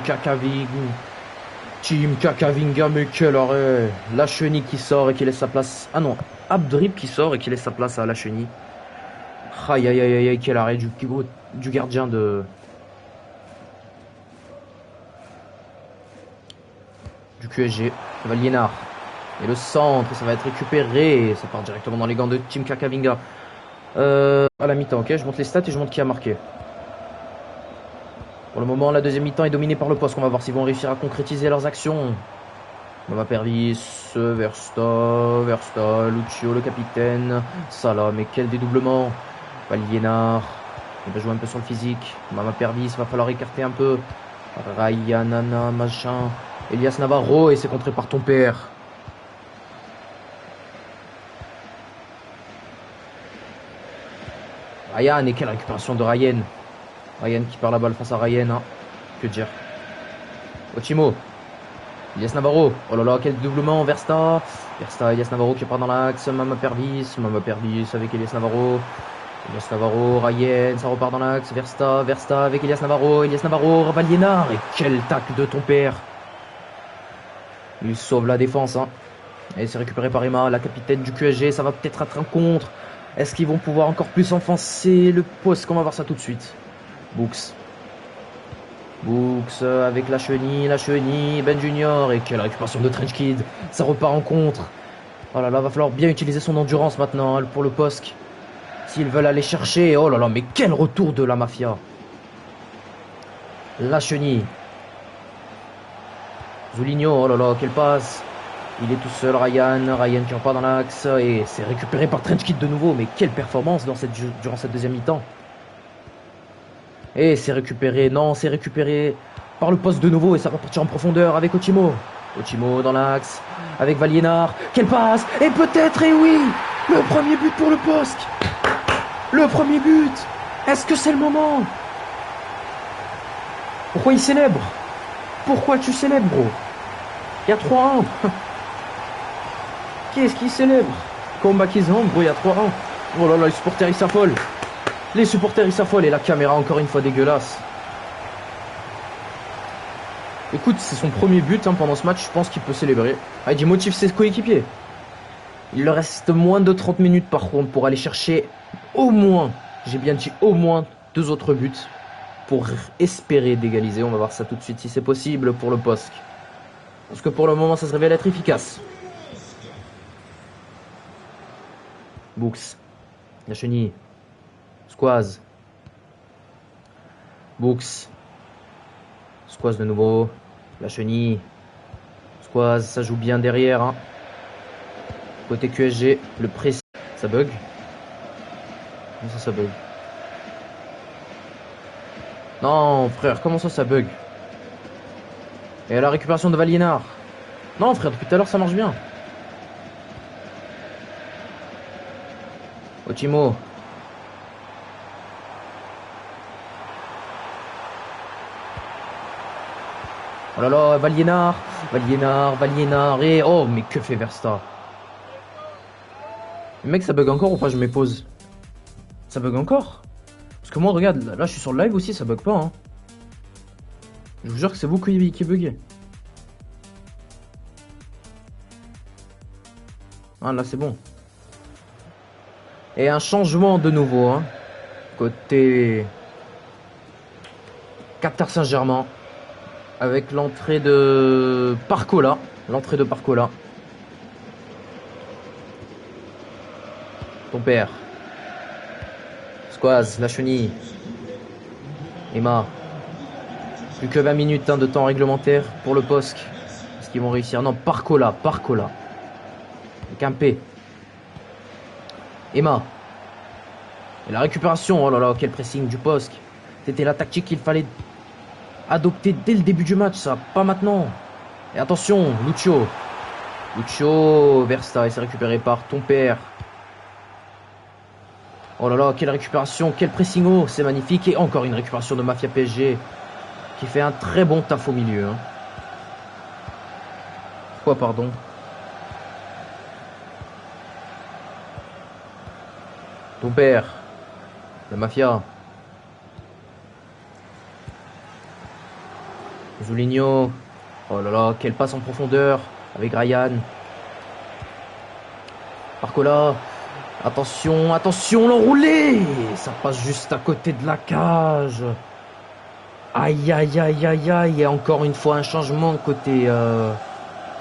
Kakavinga, mais quel arrêt. La chenille qui sort et qui laisse sa place. Ah non, Abdrib qui sort et qui laisse sa place à la chenille. Aïe, quel arrêt du gardien de... Du QSG, Valiénard. Et le centre, ça va être récupéré. Ça part directement dans les gants de Tim Kakavinga. À la mi-temps, ok. Je monte les stats et je montre qui a marqué. Pour le moment, la deuxième mi-temps est dominée par le poste. On va voir s'ils vont réussir à concrétiser leurs actions. Mama Pervis, Versta, Lucio, le capitaine. Salah, mais quel dédoublement. Valiénard. Il va jouer un peu sur le physique. Mama Pervis, va falloir écarter un peu. Ryanana, machin. Elias Navarro, et c'est contré par ton père. Ryan, et quelle récupération de Ryan. Ryan qui perd la balle face à Ryan. Hein. Que dire. Otimo. Elias Navarro. Oh là là, quel doublement. Versta, Elias Navarro qui part dans l'axe. Mama Pervis avec Elias Navarro. Ryan, ça repart dans l'axe. Versta avec Elias Navarro, Valiénard. Et quel tacle de ton père. Il sauve la défense. Hein. Et c'est récupéré par Emma, la capitaine du QSG. Ça va peut-être être un contre. Est-ce qu'ils vont pouvoir encore plus enfoncer le poste? On va voir ça tout de suite. Books avec la chenille, Ben Junior. Et quelle récupération de Trench Kid. Ça repart en contre. Oh là là, va falloir bien utiliser son endurance maintenant hein, pour le poste. S'ils veulent aller chercher. Oh là là, mais quel retour de la mafia. La chenille. Zuligno, oh là là, quelle passe. Il est tout seul, Ryan qui repart dans l'axe. Et c'est récupéré par Trench Kid de nouveau. Mais quelle performance durant cette deuxième mi-temps. Et c'est récupéré par le poste de nouveau. Et ça va partir en profondeur avec Otimo dans l'axe. Avec Valiénard. Quelle passe. Et peut-être, et oui, le premier but pour le poste. Le premier but. Est-ce que c'est le moment? Pourquoi il célèbre? Pourquoi tu célèbres, gros? Il y a 3-1. Qu'est-ce qu'il célèbre? Combat qu'ils ont, gros, il y a 3-1. Oh là là, les supporters ils s'affolent. Et la caméra encore une fois dégueulasse. Écoute, c'est son premier but hein, pendant ce match, je pense qu'il peut célébrer. Ah, il motive ses coéquipiers. Il leur reste moins de 30 minutes par contre pour aller chercher au moins, j'ai bien dit au moins 2 autres buts pour espérer d'égaliser. On va voir ça tout de suite si c'est possible pour le POSC. Parce que pour le moment, ça se révèle être efficace. Books. La chenille. Squaz. Books. Squaz de nouveau. La chenille. Squaz, ça joue bien derrière. Hein. Côté QSG, le press. Ça bug. Comment ça bug? Non, frère, comment ça bug? Et la récupération de Valiénard. Non, frère, depuis tout à l'heure, ça marche bien. Otimo. Oh là là, Valiénard. Et oh, mais que fait Versta? Le mec, ça bug encore ou pas? Je me pose. Ça bug encore? Parce que moi, regarde, là, je suis sur le live aussi, ça bug pas. Hein. Je vous jure que c'est vous qui buguez. Ah, là, c'est bon. Et un changement de nouveau. Hein. Côté Qatar Saint-Germain. Avec l'entrée de Parcola. Ton père. Squaz, la chenille. Emma. Plus que 20 minutes hein, de temps réglementaire pour le POSC. Est-ce qu'ils vont réussir? Non, Parcola. Avec un P. Emma. Et la récupération. Oh là là, quel pressing du POSC. C'était la tactique qu'il fallait adopter dès le début du match, ça. Pas maintenant. Et attention, Lucio, Versta, et c'est récupéré par ton père. Oh là là, quelle récupération, quel pressing haut, c'est magnifique. Et encore une récupération de Mafia PSG qui fait un très bon taf au milieu. Hein. Quoi, pardon? Ton père, la Mafia. Zuligno. Oh là là, quelle passe en profondeur avec Ryan. Parcola. Attention, l'enroulé. Ça passe juste à côté de la cage. Aïe. Et encore une fois un changement côté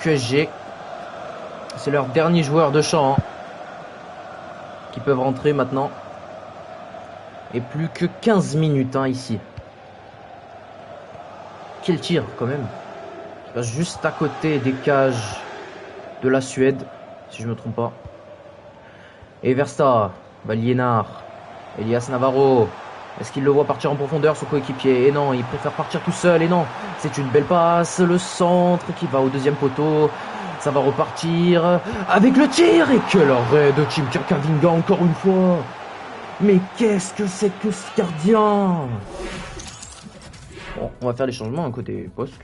QSG. C'est leur dernier joueur de champ. Hein, qui peuvent rentrer maintenant. Et plus que 15 minutes hein, ici. Quel tir quand même. Il passe juste à côté des cages de la Suède. Si je me trompe pas. Et Versta, Valiénard, Elias Navarro. Est-ce qu'il le voit partir en profondeur, son coéquipier? Et non, il préfère partir tout seul. Et non, c'est une belle passe. Le centre qui va au deuxième poteau. Ça va repartir avec le tir. Et quel arrêt de Tim Kirkavinga encore une fois. Mais qu'est-ce que c'est que ce gardien? Bon, on va faire les changements à côté POSC.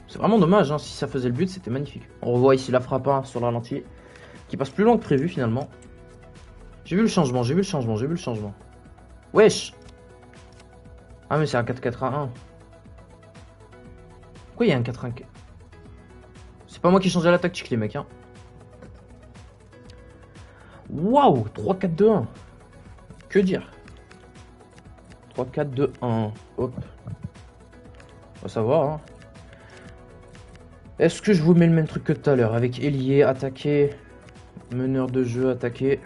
C'est vraiment dommage. Hein, si ça faisait le but, c'était magnifique. On revoit ici la frappe hein, sur le ralenti. Qui passe plus loin que prévu finalement. J'ai vu le changement. Wesh. Ah mais c'est un 4-4-1-1. Pourquoi il y a un 4-1? C'est pas moi qui changeais la tactique les mecs hein. Waouh, 3-4-2-1. Que dire? 3-4-2-1. Hop. On va savoir hein. Est-ce que je vous mets le même truc que tout à l'heure? Avec ailier, attaqué. Meneur de jeu, attaqué.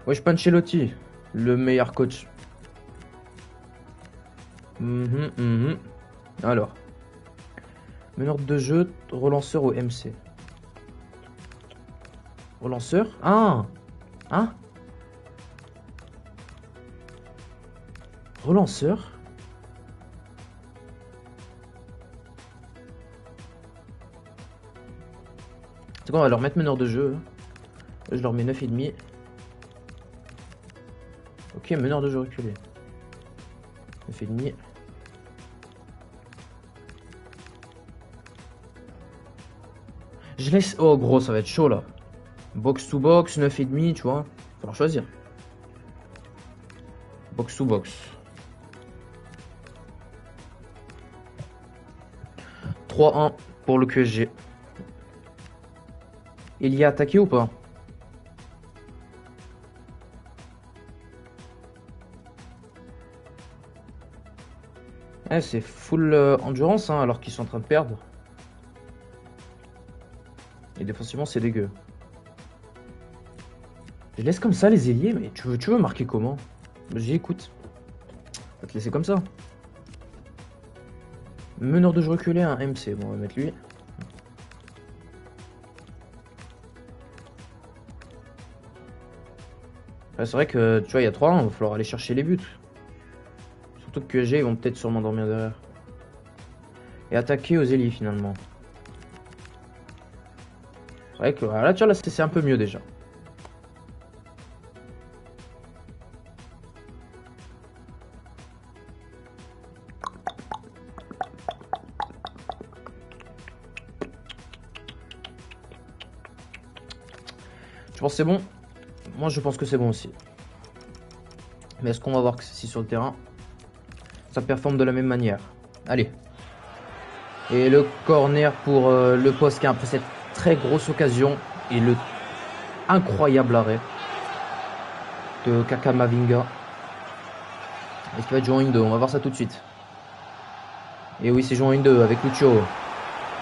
Wesh Pancelotti, le meilleur coach. Alors. Meneur de jeu, relanceur au MC. Relanceur? Ah! Hein? Relanceur? C'est quoi, on va leur mettre meneur de jeu. Là, je leur mets 9,5. Ok, meneur de jeu reculé. 9,5. Je laisse... Oh gros, ça va être chaud là. Box to box, 9,5, tu vois. Falloir choisir. Box to box. 3-1 pour le QSG. Il y a attaqué ou pas? Eh, c'est full endurance hein, alors qu'ils sont en train de perdre. Et défensivement c'est dégueu. Je laisse comme ça les ailiers, mais tu veux marquer comment? J'y écoute. On va te laisser comme ça. Meneur de jeu reculé, un MC. Bon, on va mettre lui. Ouais, c'est vrai que, tu vois, il y a 3 il va falloir aller chercher les buts. Surtout que QSG, ils vont peut-être sûrement dormir derrière. Et attaquer aux ailiers, finalement. C'est vrai que, là, tu vois, là, c'est un peu mieux, déjà. Tu penses que c'est bon? Moi, je pense que c'est bon aussi. Mais est-ce qu'on va voir que si sur le terrain, ça performe de la même manière? Allez. Et le corner pour le Posca après cette très grosse occasion. Et le incroyable arrêt de Kakamavinga. Est-ce qu'il va être joué en 1-2? On va voir ça tout de suite. Et oui, c'est joué en 1-2 avec Lucio.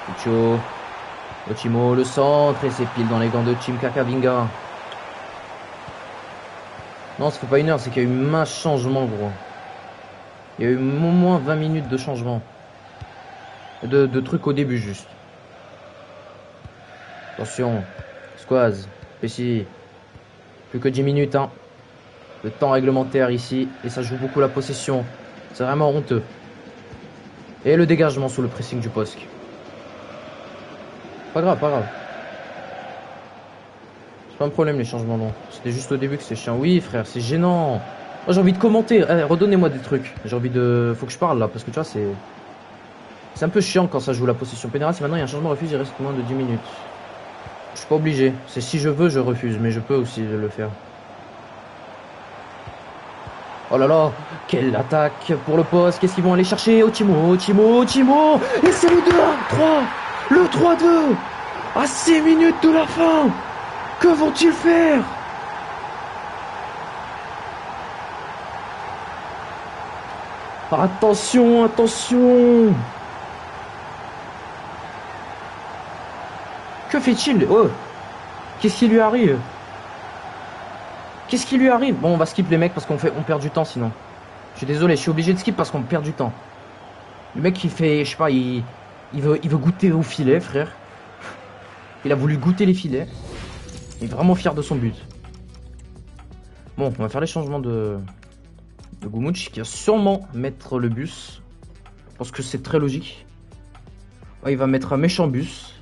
Lucio. Ochimo, le centre. Et c'est pile dans les gants de Team Kakavinga. Non, ça fait pas 1 heure, c'est qu'il y a eu masse changement, gros. Il y a eu au moins 20 minutes de changement. De trucs au début, juste. Attention. Squaz. Pessi. Plus que 10 minutes, hein. Le temps réglementaire ici. Et ça joue beaucoup la possession. C'est vraiment honteux. Et le dégagement sous le pressing du Posc. Pas grave, pas grave. C'est pas un problème les changements longs. C'était juste au début que c'est chiant. Oui frère, c'est gênant. Moi j'ai envie de commenter. Redonnez-moi des trucs. J'ai envie de... Faut que je parle là. Parce que tu vois c'est... C'est un peu chiant quand ça joue la possession pénale. Si maintenant il y a un changement refuse, il reste moins de 10 minutes. Je suis pas obligé. C'est si je veux, je refuse. Mais je peux aussi le faire. Oh là là, quelle attaque pour le poste. Qu'est-ce qu'ils vont aller chercher? Ochimo. Et c'est le 2-3. Le 3-2 à 6 minutes de la fin. Que vont-ils faire? Attention, attention. Que fait-il? Oh, qu'est-ce qui lui arrive? Qu'est-ce qui lui arrive? Bon, on va skip les mecs parce on perd du temps sinon. Je suis désolé, je suis obligé de skip parce qu'on perd du temps. Le mec il fait, je sais pas, il veut goûter au filet, frère. Il a voulu goûter les filets. Il est vraiment fier de son but. Bon, on va faire les changements de Gumuch qui va sûrement mettre le bus. Parce que c'est très logique. Ouais, il va mettre un méchant bus.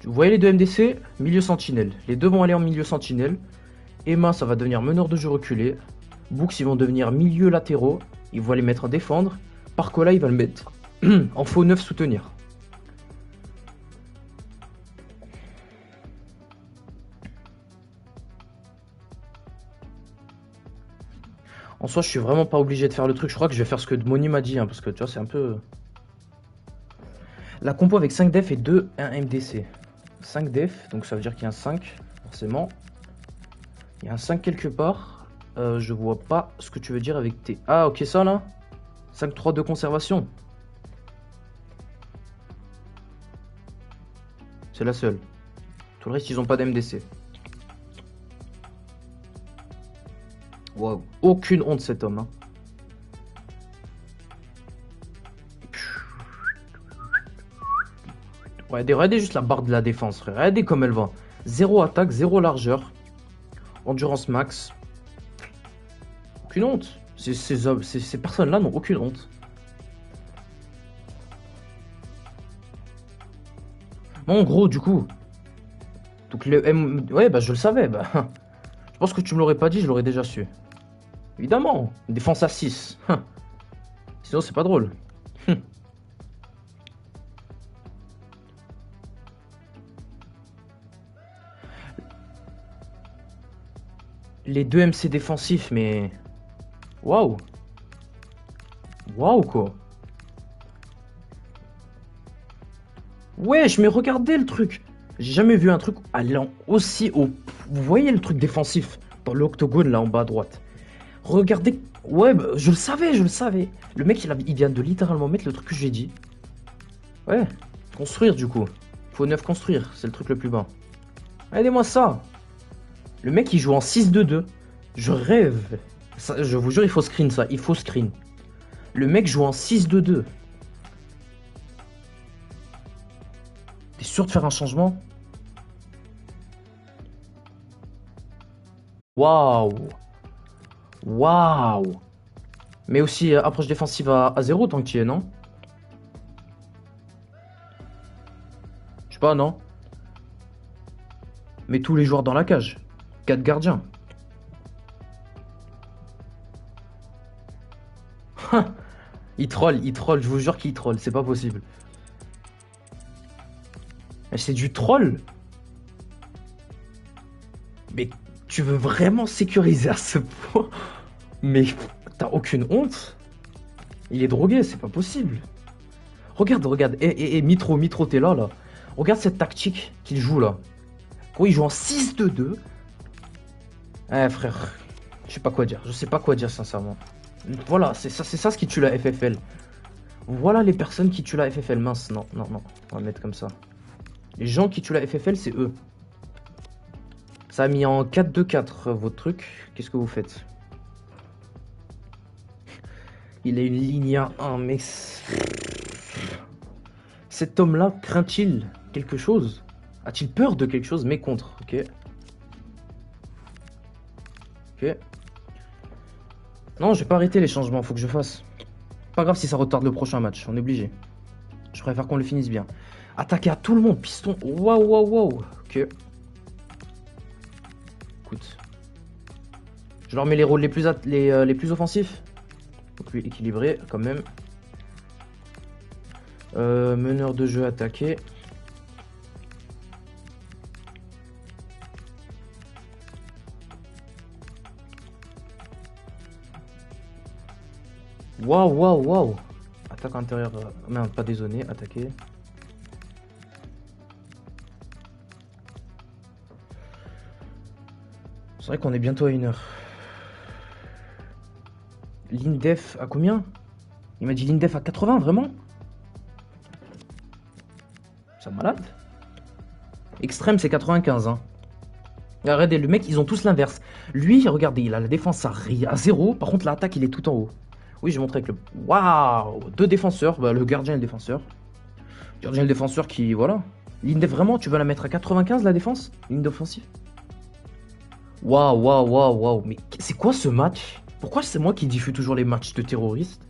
Vous voyez les deux MDC? Milieu sentinelle. Les deux vont aller en milieu sentinelle. Emma, ça va devenir meneur de jeu reculé. Books, ils vont devenir milieu latéraux. Ils vont les mettre à défendre. Parcola, il va le mettre en faux neuf soutenir. En soi, je suis vraiment pas obligé de faire le truc. Je crois que je vais faire ce que Moni m'a dit. Hein, parce que tu vois, c'est un peu... La compo avec 5 def et 2 1 MDC. 5 def, donc ça veut dire qu'il y a un 5, forcément. Il y a un 5 quelque part. Je vois pas ce que tu veux dire avec tes... Ah, ok, ça là. 5-3 de conservation. C'est la seule. Tout le reste, ils ont pas d'MDC. Waouh. Aucune honte, cet homme. Hein. Regardez juste la barre de la défense, frère. Regardez comme elle va. 0 attaque, 0 largeur. Endurance max. Aucune honte. Ces personnes-là n'ont aucune honte. Bon, en gros, du coup. Donc, le M... Ouais, bah, je le savais. Bah. Je pense que tu me l'aurais pas dit, je l'aurais déjà su. Évidemment. Défense à 6. Sinon, c'est pas drôle. Les deux MC défensifs, mais... Waouh. Waouh, quoi. Wesh, mais regardez le truc. J'ai jamais vu un truc allant aussi haut. Vous voyez le truc défensif dans l'octogone, là, en bas à droite. Regardez... Ouais, bah, je le savais. Le mec, il vient de littéralement mettre le truc que j'ai dit. Ouais. Construire, du coup. Faut 9 construire, c'est le truc le plus bas. Aidez-moi ça. Le mec, il joue en 6-2-2. Je rêve. Ça, je vous jure, il faut screen ça. Il faut screen. Le mec joue en 6-2-2. sûr de faire un changement? Waouh! Waouh! Mais aussi approche défensive à 0 tant que tu y es, non? Je sais pas, non? Mais tous les joueurs dans la cage. 4 gardiens. Il troll, je vous jure qu'il troll, c'est pas possible. Mais c'est du troll. Mais tu veux vraiment sécuriser à ce point? Mais t'as aucune honte? Il est drogué, c'est pas possible. Regarde. Mitro, t'es là. Regarde cette tactique qu'il joue là. Quand il joue en 6-2-2. Eh frère, je sais pas quoi dire sincèrement. Voilà, c'est ça ce qui tue la FFL. Voilà les personnes qui tuent la FFL. Mince, non. On va mettre comme ça. Les gens qui tuent la FFL, c'est eux. Ça a mis en 4-2-4 votre truc. Qu'est-ce que vous faites? Il a une ligne à 1, mais... Cet homme-là craint-il quelque chose? A-t-il peur de quelque chose? Mais contre, ok. Ok. Non, je vais pas arrêter les changements, faut que je fasse. Pas grave si ça retarde le prochain match, on est obligé. Je préfère qu'on le finisse bien. Attaquer à tout le monde, piston. Waouh. Ok. Écoute. Je leur mets les rôles les plus offensifs. Donc lui équilibré quand même. Meneur de jeu attaqué. Waouh. Attaque intérieure. Merde, pas des zones, attaqué. C'est vrai qu'on est bientôt à 1h. L'indef à combien? Il m'a dit l'indef à 80, vraiment? C'est malade. Extrême, c'est 95. Hein. Regardez, le mec, ils ont tous l'inverse. Lui, regardez, il a la défense à 0. Par contre, l'attaque, il est tout en haut. Oui, je vais montrer avec le... Waouh! 2 défenseurs. Bah, le gardien et le défenseur. Le gardien et le défenseur qui... Voilà. L'indef, vraiment, tu veux la mettre à 95, la défense? Ligne d'offensive? Waouh. Mais c'est quoi ce match? Pourquoi c'est moi qui diffuse toujours les matchs de terroristes?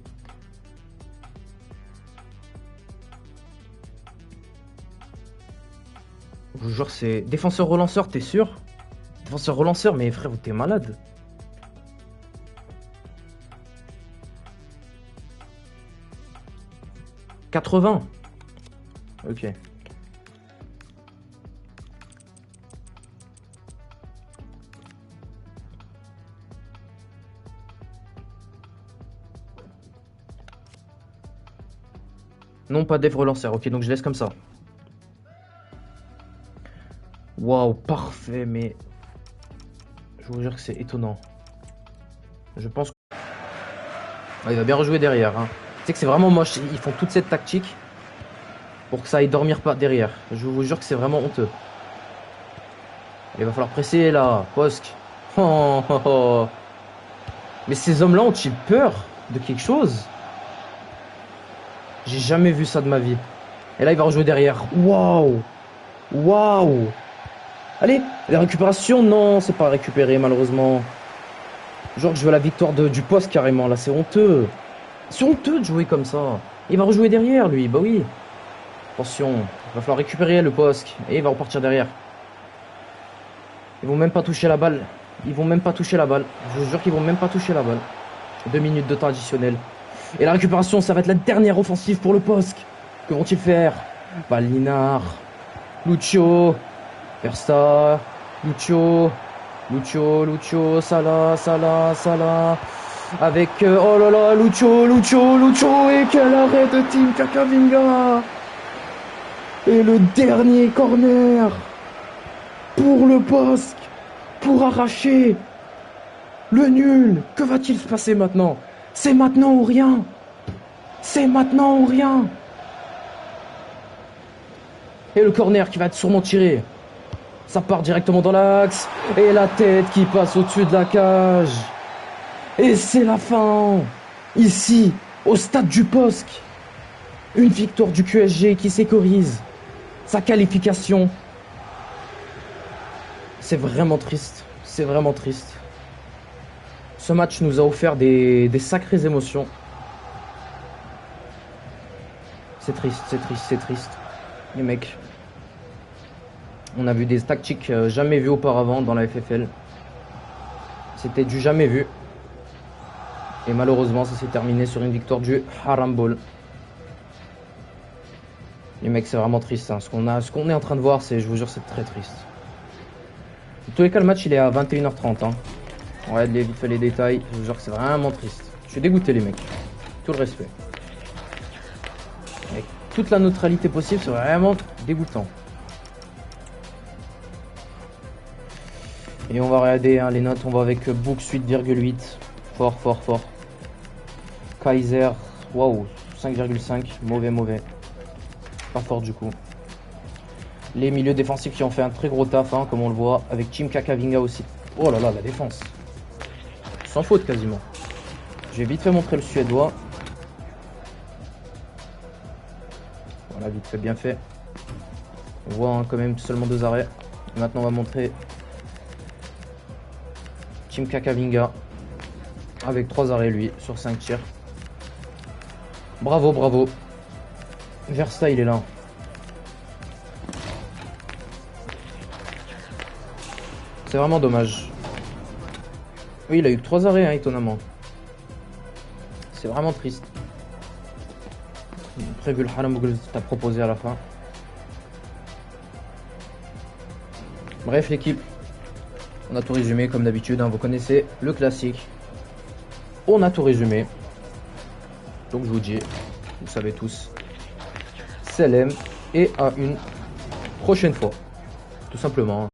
Je vous jure, c'est... Défenseur-relanceur, t'es sûr? Défenseur-relanceur, mais frère, t'es malade. « 80 ». Ok. Non, pas dev relanceur. Ok, donc je laisse comme ça. Waouh, parfait, mais... Je vous jure que c'est étonnant. Je pense que... Ah, il va bien rejouer derrière. Hein. Tu sais que c'est vraiment moche. Ils font toute cette tactique pour que ça aille dormir pas derrière. Je vous jure que c'est vraiment honteux. Il va falloir presser là. Posk. Oh. Mais ces hommes-là ont-ils peur de quelque chose? J'ai jamais vu ça de ma vie. Et là, il va rejouer derrière. Waouh. Allez, la récupération, non, c'est pas récupéré malheureusement. Genre que je veux la victoire du poste carrément, là, c'est honteux. C'est honteux de jouer comme ça. Il va rejouer derrière, lui, bah oui. Attention, il va falloir récupérer le poste. Et il va repartir derrière. Ils vont même pas toucher la balle. Je vous jure qu'ils vont même pas toucher la balle. 2 minutes de temps additionnel. Et la récupération, ça va être la dernière offensive pour le poste. Que vont-ils faire? Linar, Lucio, Versta, Lucio, Salah. Avec, oh là là, Lucio, et quel arrêt de Team Kakavinga. Et le dernier corner pour le Bosque, pour arracher le nul. Que va-t-il se passer maintenant? C'est maintenant ou rien. Et le corner qui va être sûrement tiré. Ça part directement dans l'axe. Et la tête qui passe au-dessus de la cage. Et c'est la fin. Ici, au stade du Bosque. Une victoire du QSG qui sécurise Sa qualification. C'est vraiment triste. C'est vraiment triste. Ce match nous a offert des sacrées émotions. C'est triste, c'est triste, c'est triste. Les mecs. On a vu des tactiques jamais vues auparavant dans la FFL. C'était du jamais vu. Et malheureusement, ça s'est terminé sur une victoire du Haram Ball. Les mecs, c'est vraiment triste. Hein. Ce qu'on est en train de voir, je vous jure, c'est très triste. En tous les cas, le match, il est à 21h30. Hein. On regarde vite fait les détails. Je vous jure que c'est vraiment triste. Je suis dégoûté, les mecs. Tout le respect. Avec toute la neutralité possible, c'est vraiment dégoûtant. Et on va regarder hein, les notes. On va avec Book 8,8. Fort, fort, fort. Kaiser, waouh, 5,5. Mauvais, mauvais. Pas fort du coup. Les milieux défensifs qui ont fait un très gros taf, hein, comme on le voit, avec Team Kakavinga aussi. Oh là là, la défense. Sans faute quasiment. Je vais vite fait montrer le suédois. Voilà, vite fait, bien fait. On voit hein, quand même seulement 2 arrêts. Maintenant, on va montrer Team Kakavinga. Avec 3 arrêts, lui, sur 5 tirs. Bravo, bravo. Versta, il est là. C'est vraiment dommage. Oui, il a eu que 3 arrêts, hein, étonnamment. C'est vraiment triste. Prévu le Haram que t'as proposé à la fin. Bref, l'équipe. On a tout résumé, comme d'habitude. Hein, vous connaissez le classique. On a tout résumé. Donc, je vous dis, vous savez tous. Salam et à une prochaine fois. Tout simplement.